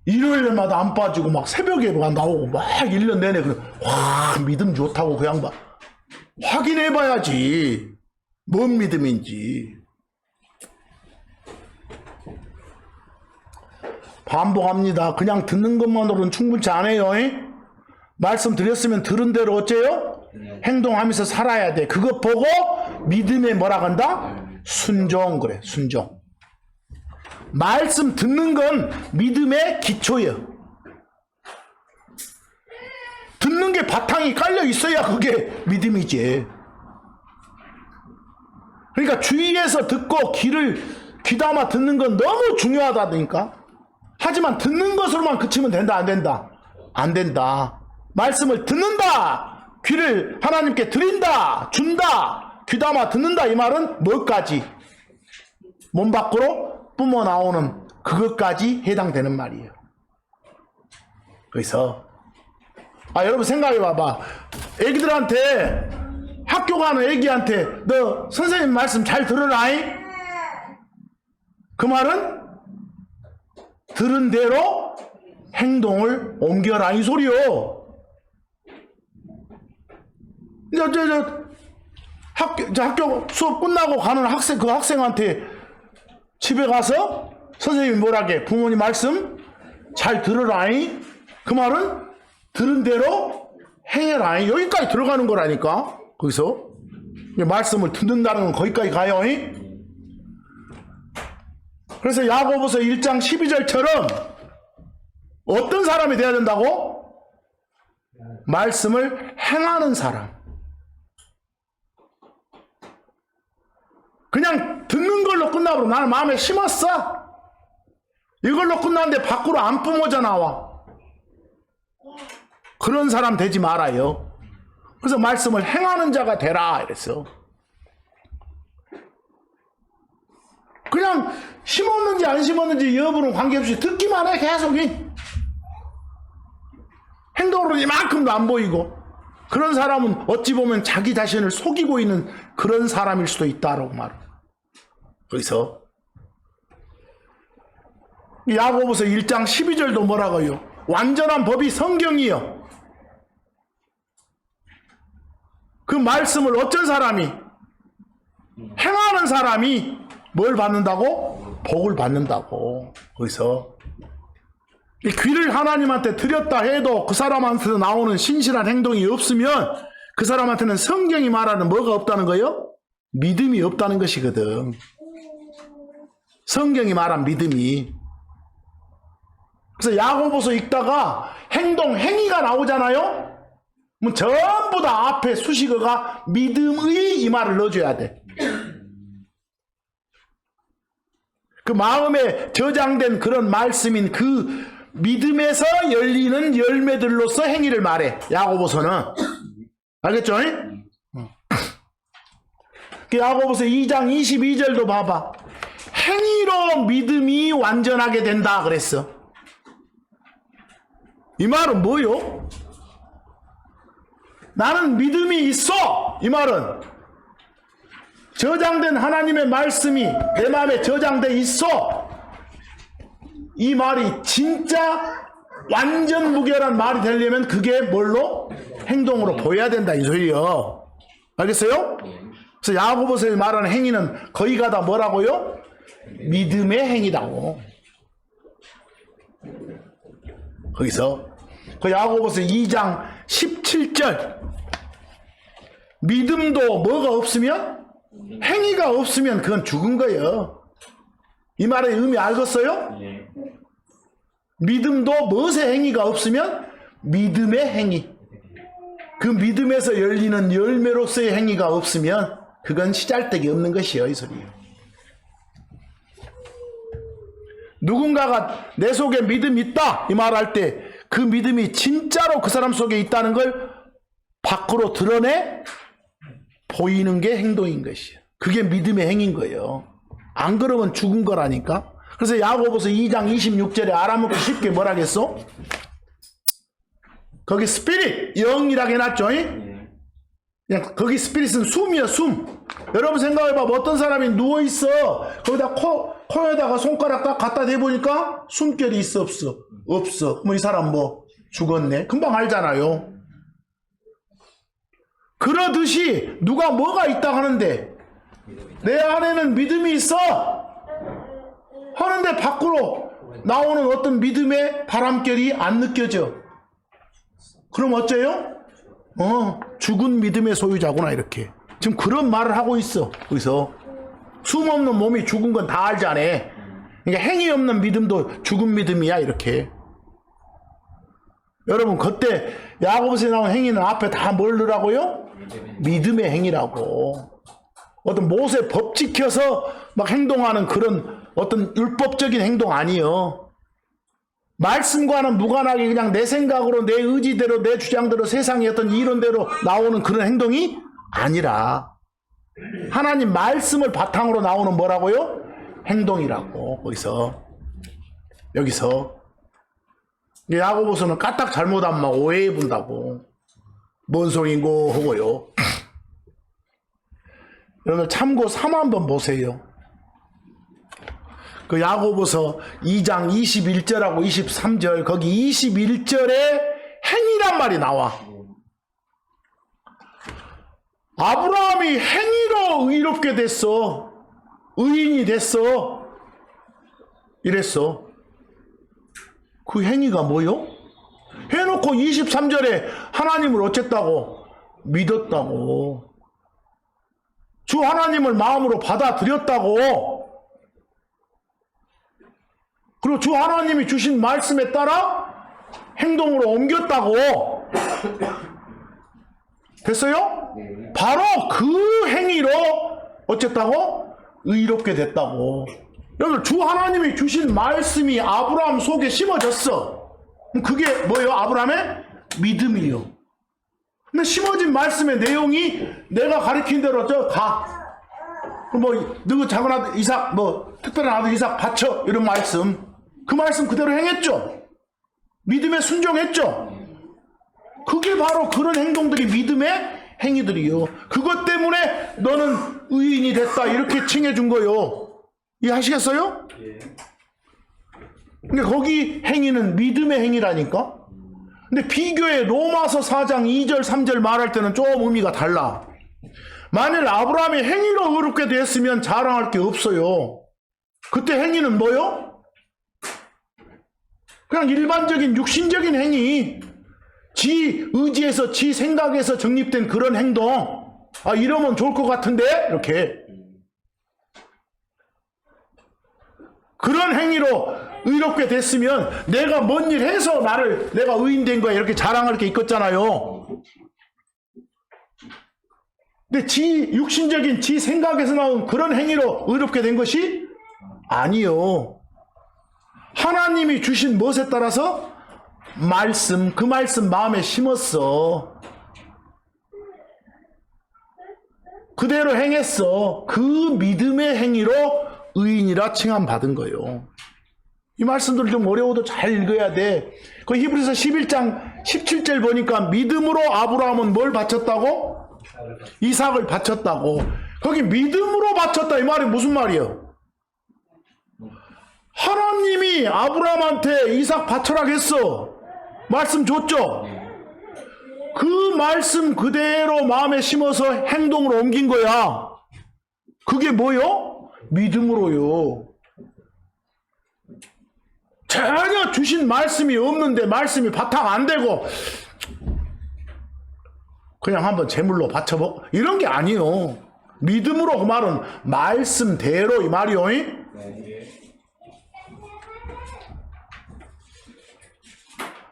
일요일마다 안 빠지고 막 새벽에 막 나오고 막 1년 내내 그래. 와, 믿음 좋다고 그 양반. 확인해 봐야지. 뭔 믿음인지. 반복합니다. 그냥 듣는 것만으로는 충분치 않아요. 말씀드렸으면 들은 대로 어째요? 행동하면서 살아야 돼. 그거 보고 믿음에 뭐라 한다? 순종. 그래, 순종. 말씀 듣는 건 믿음의 기초예요. 듣는 게 바탕이 깔려 있어야 그게 믿음이지. 그러니까 주위에서 듣고 귀담아 듣는 건 너무 중요하다니까. 하지만 듣는 것으로만 그치면 된다, 안 된다? 안 된다. 말씀을 듣는다. 귀를 하나님께 드린다. 준다. 귀담아 듣는다. 이 말은 뭐까지? 몸 밖으로 뿜어 나오는 그것까지 해당되는 말이에요. 그래서 여러분 생각해 봐봐. 애기들한테, 학교 가는 애기한테 너 선생님 말씀 잘 들으라잉? 그 말은 들은 대로 행동을 옮겨라 이 소리요. 학교 수업 끝나고 가는 그 학생한테 집에 가서 선생님이 뭐라게? 부모님 말씀 잘 들으라잉? 그 말은 들은 대로 행해라잉? 여기까지 들어가는 거라니까. 거기서 말씀을 듣는다는 건 거기까지 가요. 그래서 야고보서 1장 12절처럼 어떤 사람이 돼야 된다고? 말씀을 행하는 사람. 그냥 듣는 걸로 끝나버려. 나는 마음에 심었어. 이걸로 끝났는데 밖으로 안 뿜어져 나와. 그런 사람 되지 말아요. 그래서 말씀을 행하는 자가 되라 이랬어. 그냥 심었는지 안 심었는지 여부는 관계없이 듣기만 해. 계속 행동으로 이만큼도 안 보이고. 그런 사람은 어찌 보면 자기 자신을 속이고 있는 그런 사람일 수도 있다라고 말해. 그래서 야고보서 1장 12절도 뭐라고요? 완전한 법이 성경이요. 그 말씀을 어쩐 사람이, 행하는 사람이 뭘 받는다고? 복을 받는다고. 그래서 이 귀를 하나님한테 드렸다 해도 그 사람한테 나오는 신실한 행동이 없으면 그 사람한테는 성경이 말하는 뭐가 없다는 거예요? 믿음이 없다는 것이거든. 성경이 말한 믿음이. 그래서 야고보서 읽다가 행위가 나오잖아요. 뭐 전부 다 앞에 수식어가 믿음의 이 말을 넣어줘야 돼. 그 마음에 저장된 그런 말씀인 그 믿음에서 열리는 열매들로서 행위를 말해. 야고보서는. 알겠죠? 그 야고보서 2장 22절도 봐봐. 행위로 믿음이 완전하게 된다 그랬어. 이 말은 뭐요? 나는 믿음이 있어. 이 말은 저장된 하나님의 말씀이 내 마음에 저장돼 있어. 이 말이 진짜 완전 무결한 말이 되려면 그게 뭘로? 행동으로 보여야 된다 이 소리요. 알겠어요? 그래서 야고보서에 말하는 행위는 거기가 다 뭐라고요? 믿음의 행위다고. 거기서 그 야고보서 2장 17절 믿음도 뭐가 없으면? 행위가 없으면 그건 죽은 거예요. 이 말의 의미 알겠어요? 믿음도 무엇의 행위가 없으면? 믿음의 행위. 그 믿음에서 열리는 열매로서의 행위가 없으면 그건 시잘데기 없는 것이에요. 이 소리예요. 누군가가 내 속에 믿음이 있다 이 말할 때 그 믿음이 진짜로 그 사람 속에 있다는 걸 밖으로 드러내 보이는 게 행동인 것이에요. 그게 믿음의 행위인 거예요. 안 그러면 죽은 거라니까. 그래서 야고보서 2장 26절에 알아먹기 쉽게 뭐라겠어? 거기 스피릿, 영이라고 해놨죠? 그냥 거기 스피릿은 숨이야, 숨. 여러분 생각해봐. 어떤 사람이 누워있어. 거기다 코에다가 손가락 딱 갖다 대보니까 숨결이 있어, 없어? 없어. 뭐 이 사람 뭐 죽었네. 금방 알잖아요. 그러듯이 누가 뭐가 있다 하는데 내 안에는 믿음이 있어 하는데 밖으로 나오는 어떤 믿음의 바람결이 안 느껴져. 그럼 어째요? 죽은 믿음의 소유자구나 이렇게. 지금 그런 말을 하고 있어. 거기서 숨 없는 몸이 죽은 건 다 알잖아. 그러니까 행위 없는 믿음도 죽은 믿음이야 이렇게. 여러분 그때 야고보서에 나온 행위는 앞에 다 뭘 넣으라고요? 믿음의 행위라고. 어떤 모세 법 지켜서 막 행동하는 그런 어떤 율법적인 행동 아니요. 말씀과는 무관하게 그냥 내 생각으로 내 의지대로 내 주장대로 세상의 어떤 이론대로 나오는 그런 행동이 아니라 하나님 말씀을 바탕으로 나오는 뭐라고요? 행동이라고. 거기서 여기서 야고보서는 까딱 잘못하면 막 오해해 본다고. 뭔 소리인고 하고요. 여러분 참고 3 한번 보세요. 그 야고보서 2장 21절하고 23절 거기 21절에 행위란 말이 나와. 아브라함이 행위로 의롭게 됐어. 의인이 됐어. 이랬어. 그 행위가 뭐요? 해놓고 23절에 하나님을 어쨌다고? 믿었다고. 주 하나님을 마음으로 받아들였다고. 그리고 주 하나님이 주신 말씀에 따라 행동으로 옮겼다고. 됐어요? 바로 그 행위로 어쨌다고? 의롭게 됐다고. 여러분 주 하나님이 주신 말씀이 아브라함 속에 심어졌어. 그게 뭐예요? 아브라함의 믿음이요. 근데 심어진 말씀의 내용이 내가 가르친 대로 뭐 너희 작은 아들 이삭 뭐 특별한 아들 이삭 바쳐 이런 말씀 그 말씀 그대로 행했죠. 믿음에 순종했죠. 그게 바로 그런 행동들이 믿음의 행위들이요. 그것 때문에 너는 의인이 됐다 이렇게 칭해준 거요. 이해하시겠어요? 근데 거기 행위는 믿음의 행위라니까. 근데 비교의 로마서 4장 2절 3절 말할 때는 좀 의미가 달라. 만일 아브라함이 행위로 의롭게 되었으면 자랑할 게 없어요. 그때 행위는 뭐요? 그냥 일반적인 육신적인 행위. 지 의지에서 지 생각에서 정립된 그런 행동. 아 이러면 좋을 것 같은데 이렇게. 그런 행위로 의롭게 됐으면 내가 뭔 일 해서 내가 의인 된 거야 이렇게 자랑할 게 있겠잖아요. 근데 육신적인 지 생각에서 나온 그런 행위로 의롭게 된 것이 아니요. 하나님이 주신 무엇에 따라서 말씀, 그 말씀 마음에 심었어. 그대로 행했어. 그 믿음의 행위로 의인이라 칭함받은 거예요. 이 말씀들 좀 어려워도 잘 읽어야 돼. 그 히브리서 11장 17절 보니까 믿음으로 아브라함은 뭘 바쳤다고? 이삭을 바쳤다고. 거기 믿음으로 바쳤다 이 말이 무슨 말이에요? 하나님이 아브라함한테 이삭 바쳐라 했어. 말씀 줬죠? 그 말씀 그대로 마음에 심어서 행동으로 옮긴 거야. 그게 뭐요? 믿음으로요. 전혀 주신 말씀이 없는데 말씀이 바탕 안 되고 그냥 한번 제물로 바쳐보 이런 게 아니요. 믿음으로 그 말은 말씀대로 이 말이요.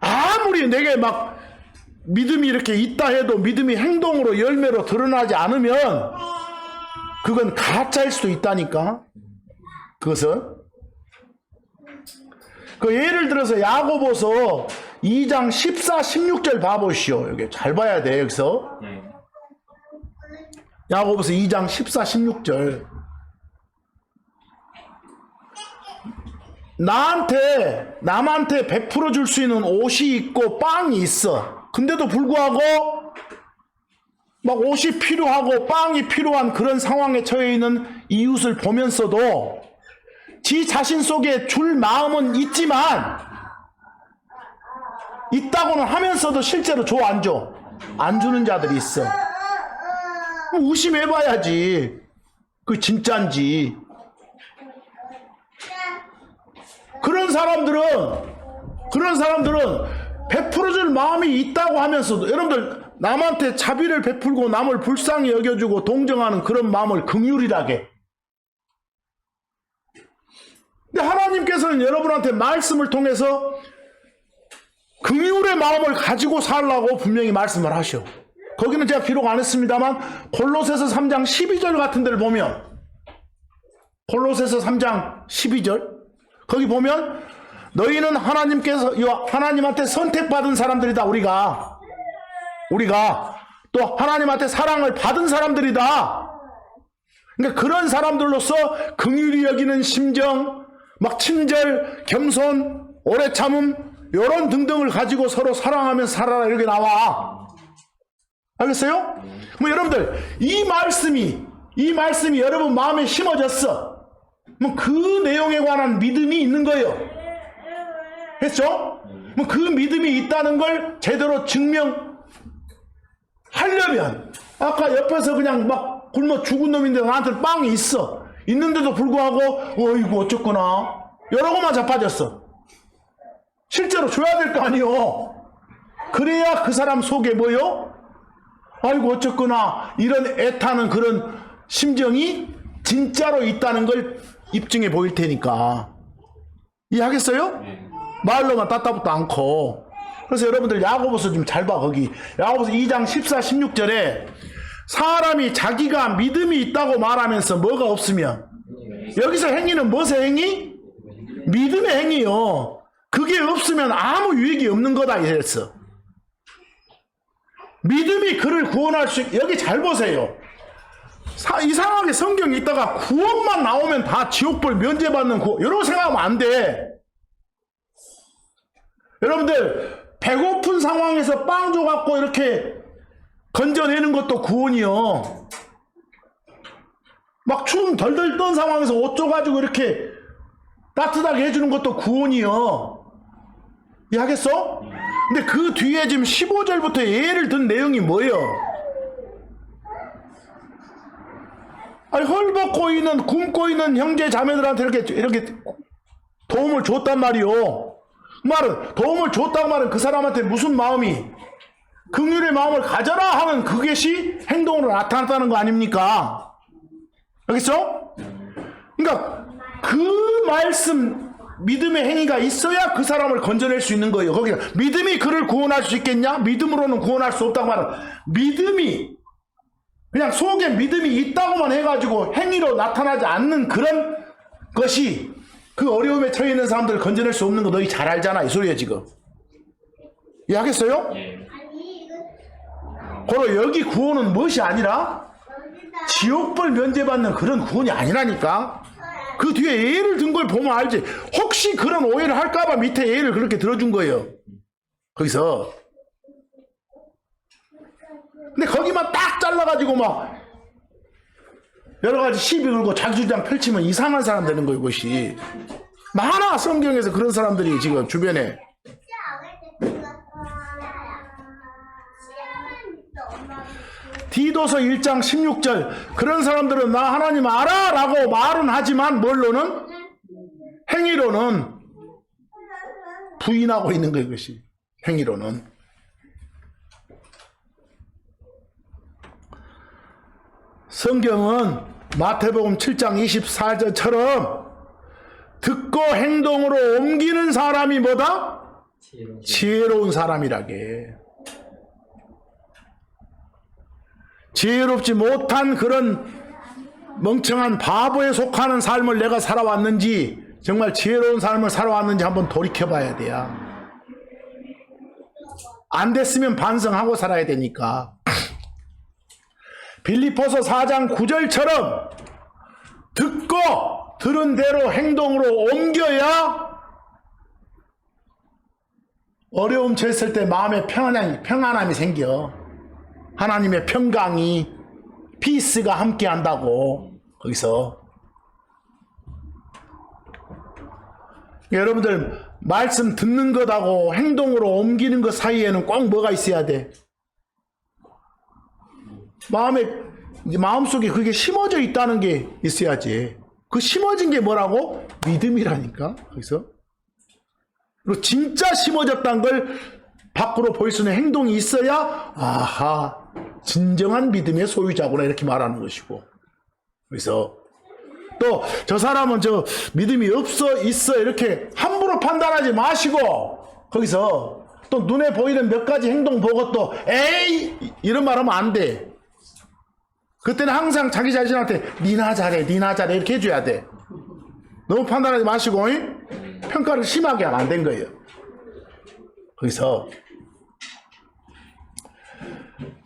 아무리 내게 막 믿음이 이렇게 있다 해도 믿음이 행동으로 열매로 드러나지 않으면 그건 가짜일 수도 있다니까. 그것은 그 예를 들어서 야고보서 2장 14, 16절 봐보시오. 여기 잘 봐야 돼. 여기서 야고보서 2장 14, 16절 남한테 베풀어 줄 수 있는 옷이 있고 빵이 있어. 근데도 불구하고 막 옷이 필요하고 빵이 필요한 그런 상황에 처해 있는 이웃을 보면서도 지 자신 속에 줄 마음은 있지만, 있다고는 하면서도 실제로 줘, 안 줘? 안 주는 자들이 있어. 의심해봐야지. 그 진짠지. 그런 사람들은 베풀어줄 마음이 있다고 하면서도, 여러분들 남한테 자비를 베풀고 남을 불쌍히 여겨주고 동정하는 그런 마음을 긍휼이라게. 근데 하나님께서는 여러분한테 말씀을 통해서 긍휼의 마음을 가지고 살라고 분명히 말씀을 하셔. 거기는 제가 기록 안 했습니다만 골로새서 3장 12절 같은 데를 보면, 골로새서 3장 12절 거기 보면 너희는 하나님한테 선택받은 사람들이다. 우리가 또 하나님한테 사랑을 받은 사람들이다. 그러니까 그런 사람들로서 긍휼히 여기는 심정, 막 친절, 겸손, 오래 참음, 이런 등등을 가지고 서로 사랑하면서 살아라, 이렇게 나와. 알겠어요? 뭐 여러분들 이 말씀이 여러분 마음에 심어졌어. 뭐 그 내용에 관한 믿음이 있는 거예요. 했죠? 뭐 그 믿음이 있다는 걸 제대로 증명하려면, 아까 옆에서 그냥 막 굶어 죽은 놈인데 나한테 빵이 있어. 있는데도 불구하고 이거 어쨌구나 이러고만 자빠졌어. 실제로 줘야 될 거 아니요. 그래야 그 사람 속에 뭐요? 아이고 어쨌구나 이런 애타는 그런 심정이 진짜로 있다는 걸 입증해 보일 테니까. 이해하겠어요? 말로만 따따붙도 않고. 그래서 여러분들 야고보서 좀 잘 봐. 거기 야고보서 2장 14, 16절에 사람이 자기가 믿음이 있다고 말하면서 뭐가 없으면, 여기서 행위는 무엇의 행위? 믿음의 행위요. 그게 없으면 아무 유익이 없는 거다 이랬어. 믿음이 그를 구원할 수 여기 잘 보세요. 이상하게 성경에 있다가 구원만 나오면 다 지옥벌 면제받는 구원, 이러고 생각하면 안 돼. 여러분들 배고픈 상황에서 빵 줘갖고 이렇게 건져내는 것도 구원이요. 막 추운 덜덜 떤 상황에서 옷 줘가지고 이렇게 따뜻하게 해주는 것도 구원이요. 이해하겠어? 근데 그 뒤에 지금 15절부터 예를 든 내용이 뭐예요? 아니, 헐벗고 있는, 굶고 있는 형제 자매들한테 이렇게 도움을 줬단 말이요. 말은 도움을 줬다고 말은 그 사람한테 무슨 마음이, 긍휼의 마음을 가져라 하는 그것이 행동으로 나타났다는 거 아닙니까? 알겠어? 그러니까 그 말씀, 믿음의 행위가 있어야 그 사람을 건져낼 수 있는 거예요. 거기가 믿음이 그를 구원할 수 있겠냐? 믿음으로는 구원할 수 없다고 말은, 믿음이 그냥 속에 믿음이 있다고만 해가지고 행위로 나타나지 않는 그런 것이 그 어려움에 처해 있는 사람들을 건져낼 수 없는 거 너희 잘 알잖아, 이 소리야 지금. 이해하겠어요? 고로 여기 구원은 무엇이 아니라 지옥벌 면제받는 그런 구원이 아니라니까. 그 뒤에 예를 든 걸 보면 알지. 혹시 그런 오해를 할까봐 밑에 예를 그렇게 들어준 거예요. 거기서. 근데 거기만 딱 잘라가지고 막 여러가지 시비 걸고 자기 주장 펼치면 이상한 사람 되는 거예요. 그것이 많아. 성경에서 그런 사람들이 지금 주변에. 디도서 1장 16절 그런 사람들은 나 하나님 알아 라고 말은 하지만 뭘로는? 행위로는 부인하고 있는 거예요. 그것이 행위로는. 성경은 마태복음 7장 24절처럼 듣고 행동으로 옮기는 사람이 뭐다? 지혜로운 사람이라게. 지혜롭지 못한 그런 멍청한 바보에 속하는 삶을 내가 살아왔는지, 정말 지혜로운 삶을 살아왔는지 한번 돌이켜봐야 돼요. 안 됐으면 반성하고 살아야 되니까. 빌립보서 4장 9절처럼 듣고 들은 대로 행동으로 옮겨야 어려움 처했을 때 마음에 평안함이 생겨. 하나님의 평강이 피스가 함께 한다고 거기서. 여러분들 말씀 듣는 것하고 행동으로 옮기는 것 사이에는 꼭 뭐가 있어야 돼? 마음속에 그게 심어져 있다는 게 있어야지. 그 심어진 게 뭐라고? 믿음이라니까. 거기서. 그리고 진짜 심어졌다는 걸 밖으로 보일 수 있는 행동이 있어야 아하 진정한 믿음의 소유자구나 이렇게 말하는 것이고. 그래서 또 저 사람은 저 믿음이 없어 있어 이렇게 함부로 판단하지 마시고 거기서 또 눈에 보이는 몇 가지 행동 보고 또 에이 이런 말 하면 안 돼. 그때는 항상 자기 자신한테 니나 잘해 이렇게 해줘야 돼. 너무 판단하지 마시고 평가를 심하게 하면 안 된 거예요. 거기서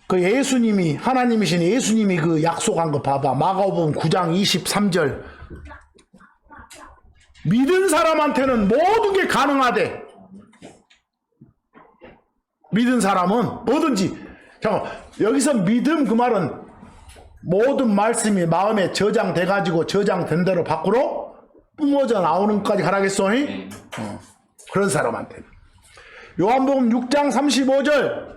그 예수님이 하나님이신 예수님이 그 약속한 거 봐봐. 마가복음 9장 23절 믿은 사람한테는 모든 게 가능하대. 믿은 사람은 뭐든지. 잠깐 여기서 믿음 그 말은 모든 말씀이 마음에 저장돼 가지고 저장된 대로 밖으로 뿜어져 나오는 것까지 가라겠어. 그런 사람한테는. 요한복음 6장 35절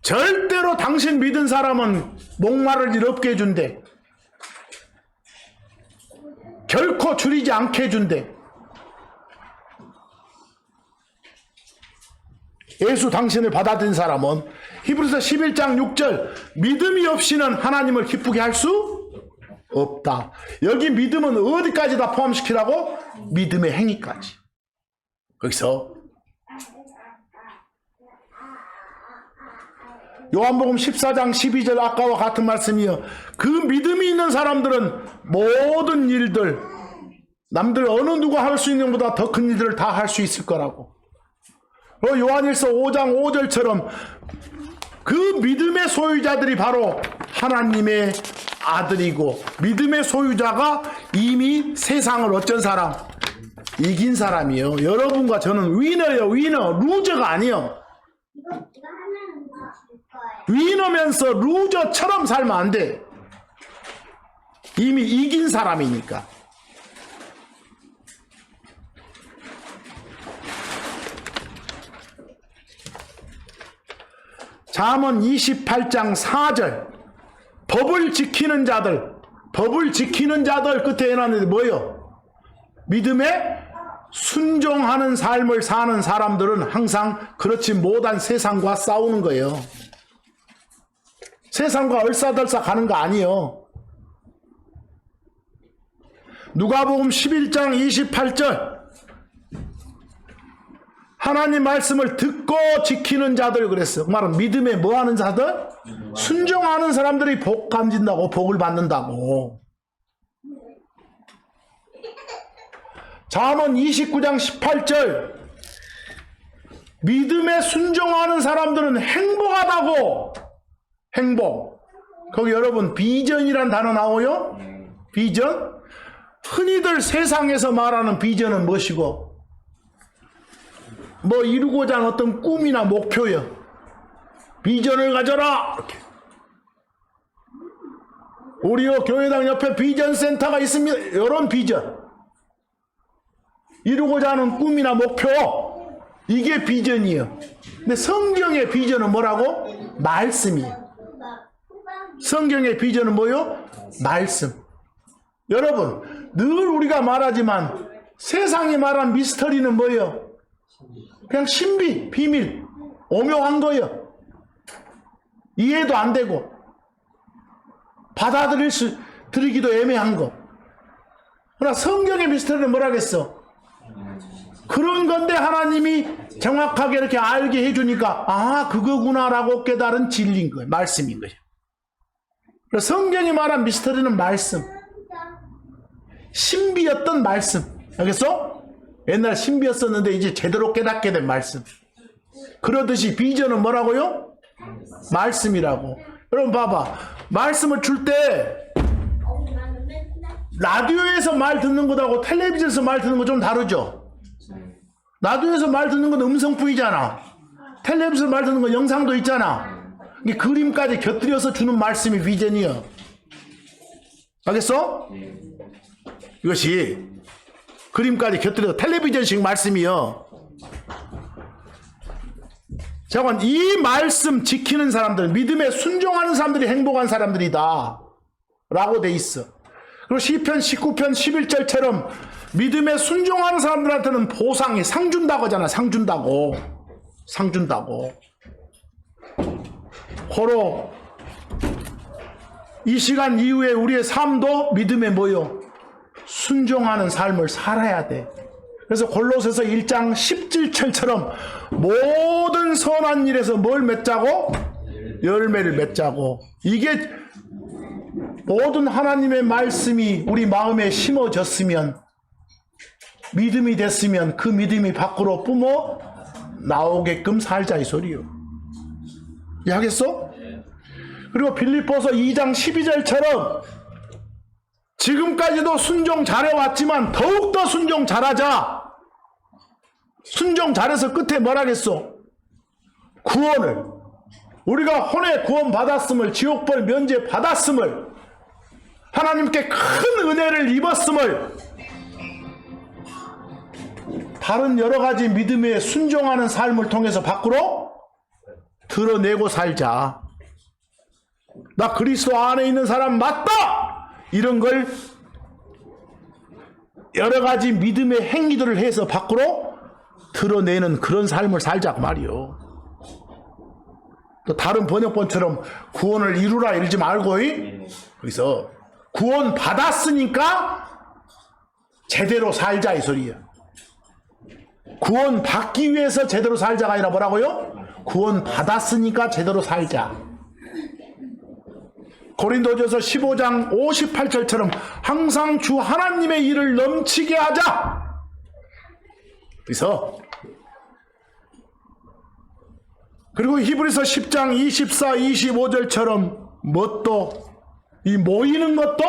절대로 당신 믿은 사람은 목마를 일 없게 해준대. 결코 줄이지 않게 해준대. 예수 당신을 받아들인 사람은. 히브리서 11장 6절 믿음이 없이는 하나님을 기쁘게 할 수 없다. 여기 믿음은 어디까지 다 포함시키라고? 믿음의 행위까지. 거기서 요한복음 14장 12절 아까와 같은 말씀이요. 그 믿음이 있는 사람들은 모든 일들 남들 어느 누가 할 수 있는 것보다 더 큰 일들을 다 할 수 있을 거라고. 요한일서 5장 5절처럼 그 믿음의 소유자들이 바로 하나님의 아들이고 믿음의 소유자가 이미 세상을 어쩐 사람? 이긴 사람이요. 여러분과 저는 위너예요. 위너. 루저가 아니요. 위너면서 루저처럼 살면 안 돼. 이미 이긴 사람이니까. 잠언 28장 4절 법을 지키는 자들 끝에 해놨는데 뭐예요? 믿음에 순종하는 삶을 사는 사람들은 항상 그렇지 못한 세상과 싸우는 거예요. 세상과 얼싸덜싸 가는 거 아니에요. 누가복음 11장 28절 하나님 말씀을 듣고 지키는 자들 그랬어. 그 말은 믿음에 뭐 하는 자들? 순종하는 사람들이 복 감진다고, 복을 받는다고. 잠언 29장 18절 믿음에 순종하는 사람들은 행복하다고. 행복. 거기 여러분 비전이란 단어 나오요? 비전? 흔히들 세상에서 말하는 비전은 무엇이고? 뭐 이루고자 하는 어떤 꿈이나 목표요. 비전을 가져라. 이렇게. 우리 교회당 옆에 비전 센터가 있습니다. 이런 비전. 이루고자 하는 꿈이나 목표. 이게 비전이에요. 근데 성경의 비전은 뭐라고? 말씀이에요. 성경의 비전은 뭐요? 말씀. 여러분, 늘 우리가 말하지만 세상이 말한 미스터리는 뭐예요? 그냥 신비, 비밀, 오묘한 거예요. 이해도 안 되고 받아들이기도 애매한 거. 그러나 성경의 미스터리는 뭐라겠어? 그런 건데 하나님이 정확하게 이렇게 알게 해주니까 아 그거구나라고 깨달은 진리인 거예요. 말씀인 거예요. 그래서 성경이 말한 미스터리는 말씀. 신비였던 말씀. 알겠어? 옛날 신비였었는데 이제 제대로 깨닫게 된 말씀. 그러듯이 비전은 뭐라고요? 말씀이라고. 여러분 봐봐. 말씀을 줄 때 라디오에서 말 듣는 것하고 텔레비전에서 말 듣는 거 좀 다르죠? 라디오에서 말 듣는 건 음성뿐이잖아. 텔레비전에서 말 듣는 건 영상도 있잖아. 이 그림까지 곁들여서 주는 말씀이 비전이야. 알겠어? 이것이 그림까지 곁들여서 텔레비전식 말씀이요. 잠깐, 이 말씀 지키는 사람들, 믿음에 순종하는 사람들이 행복한 사람들이다 라고 돼 있어. 그리고 시편 19편 11절처럼 믿음에 순종하는 사람들한테는 보상이 상 준다고 하잖아. 상 준다고. 고로 이 시간 이후에 우리의 삶도 믿음에 뭐요? 순종하는 삶을 살아야 돼. 그래서 골로새서 1장 17절처럼 모든 선한 일에서 뭘 맺자고? 열매를 맺자고. 이게 모든 하나님의 말씀이 우리 마음에 심어졌으면, 믿음이 됐으면 그 믿음이 밖으로 뿜어 나오게끔 살자 이 소리요. 이해하겠어? 그리고 빌립보서 2장 12절처럼 지금까지도 순종 잘해왔지만 더욱더 순종 잘하자. 순종 잘해서 끝에 뭐라겠어? 구원을, 우리가 혼의 구원 받았음을, 지옥벌 면제 받았음을, 하나님께 큰 은혜를 입었음을 다른 여러 가지 믿음에 순종하는 삶을 통해서 밖으로 드러내고 살자. 나 그리스도 안에 있는 사람 맞다! 이런 걸 여러 가지 믿음의 행위들을 해서 밖으로 드러내는 그런 삶을 살자고 말이요. 또 다른 번역본처럼 구원을 이루라 이러지 말고, 그래서 구원 받았으니까 제대로 살자 이 소리야. 구원 받기 위해서 제대로 살자가 아니라 뭐라고요? 구원 받았으니까 제대로 살자. 고린도전서 15장 58절처럼 항상 주 하나님의 일을 넘치게 하자. 그래서 그리고 히브리서 10장 24, 25절처럼 뭣도 이 모이는 것도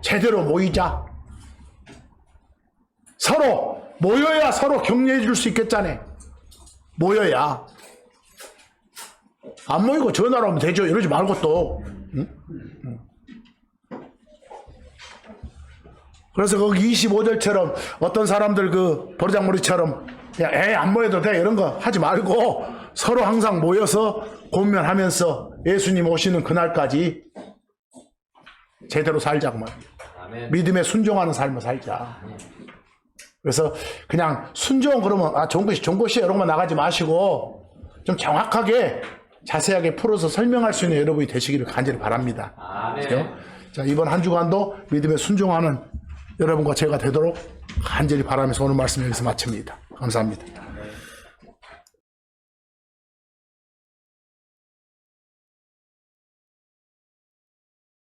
제대로 모이자. 서로 모여야 서로 격려해 줄 수 있겠잖아. 모여야. 안 모이고 전화로 하면 되죠. 이러지 말고 또. 응? 그래서 거기 25절처럼 어떤 사람들 그 버르장머리처럼 안 모여도 돼 이런 거 하지 말고 서로 항상 모여서 공면하면서 예수님 오시는 그날까지 제대로 살자고 말이야. 믿음에 순종하는 삶을 살자. 그래서 그냥 순종 그러면 좋은 것이 이런 것만 나가지 마시고 좀 정확하게 자세하게 풀어서 설명할 수 있는 여러분이 되시기를 간절히 바랍니다. 그렇죠? 자, 이번 한 주간도 믿음에 순종하는 여러분과 제가 되도록 간절히 바라면서 오늘 말씀 여기서 마칩니다. 감사합니다.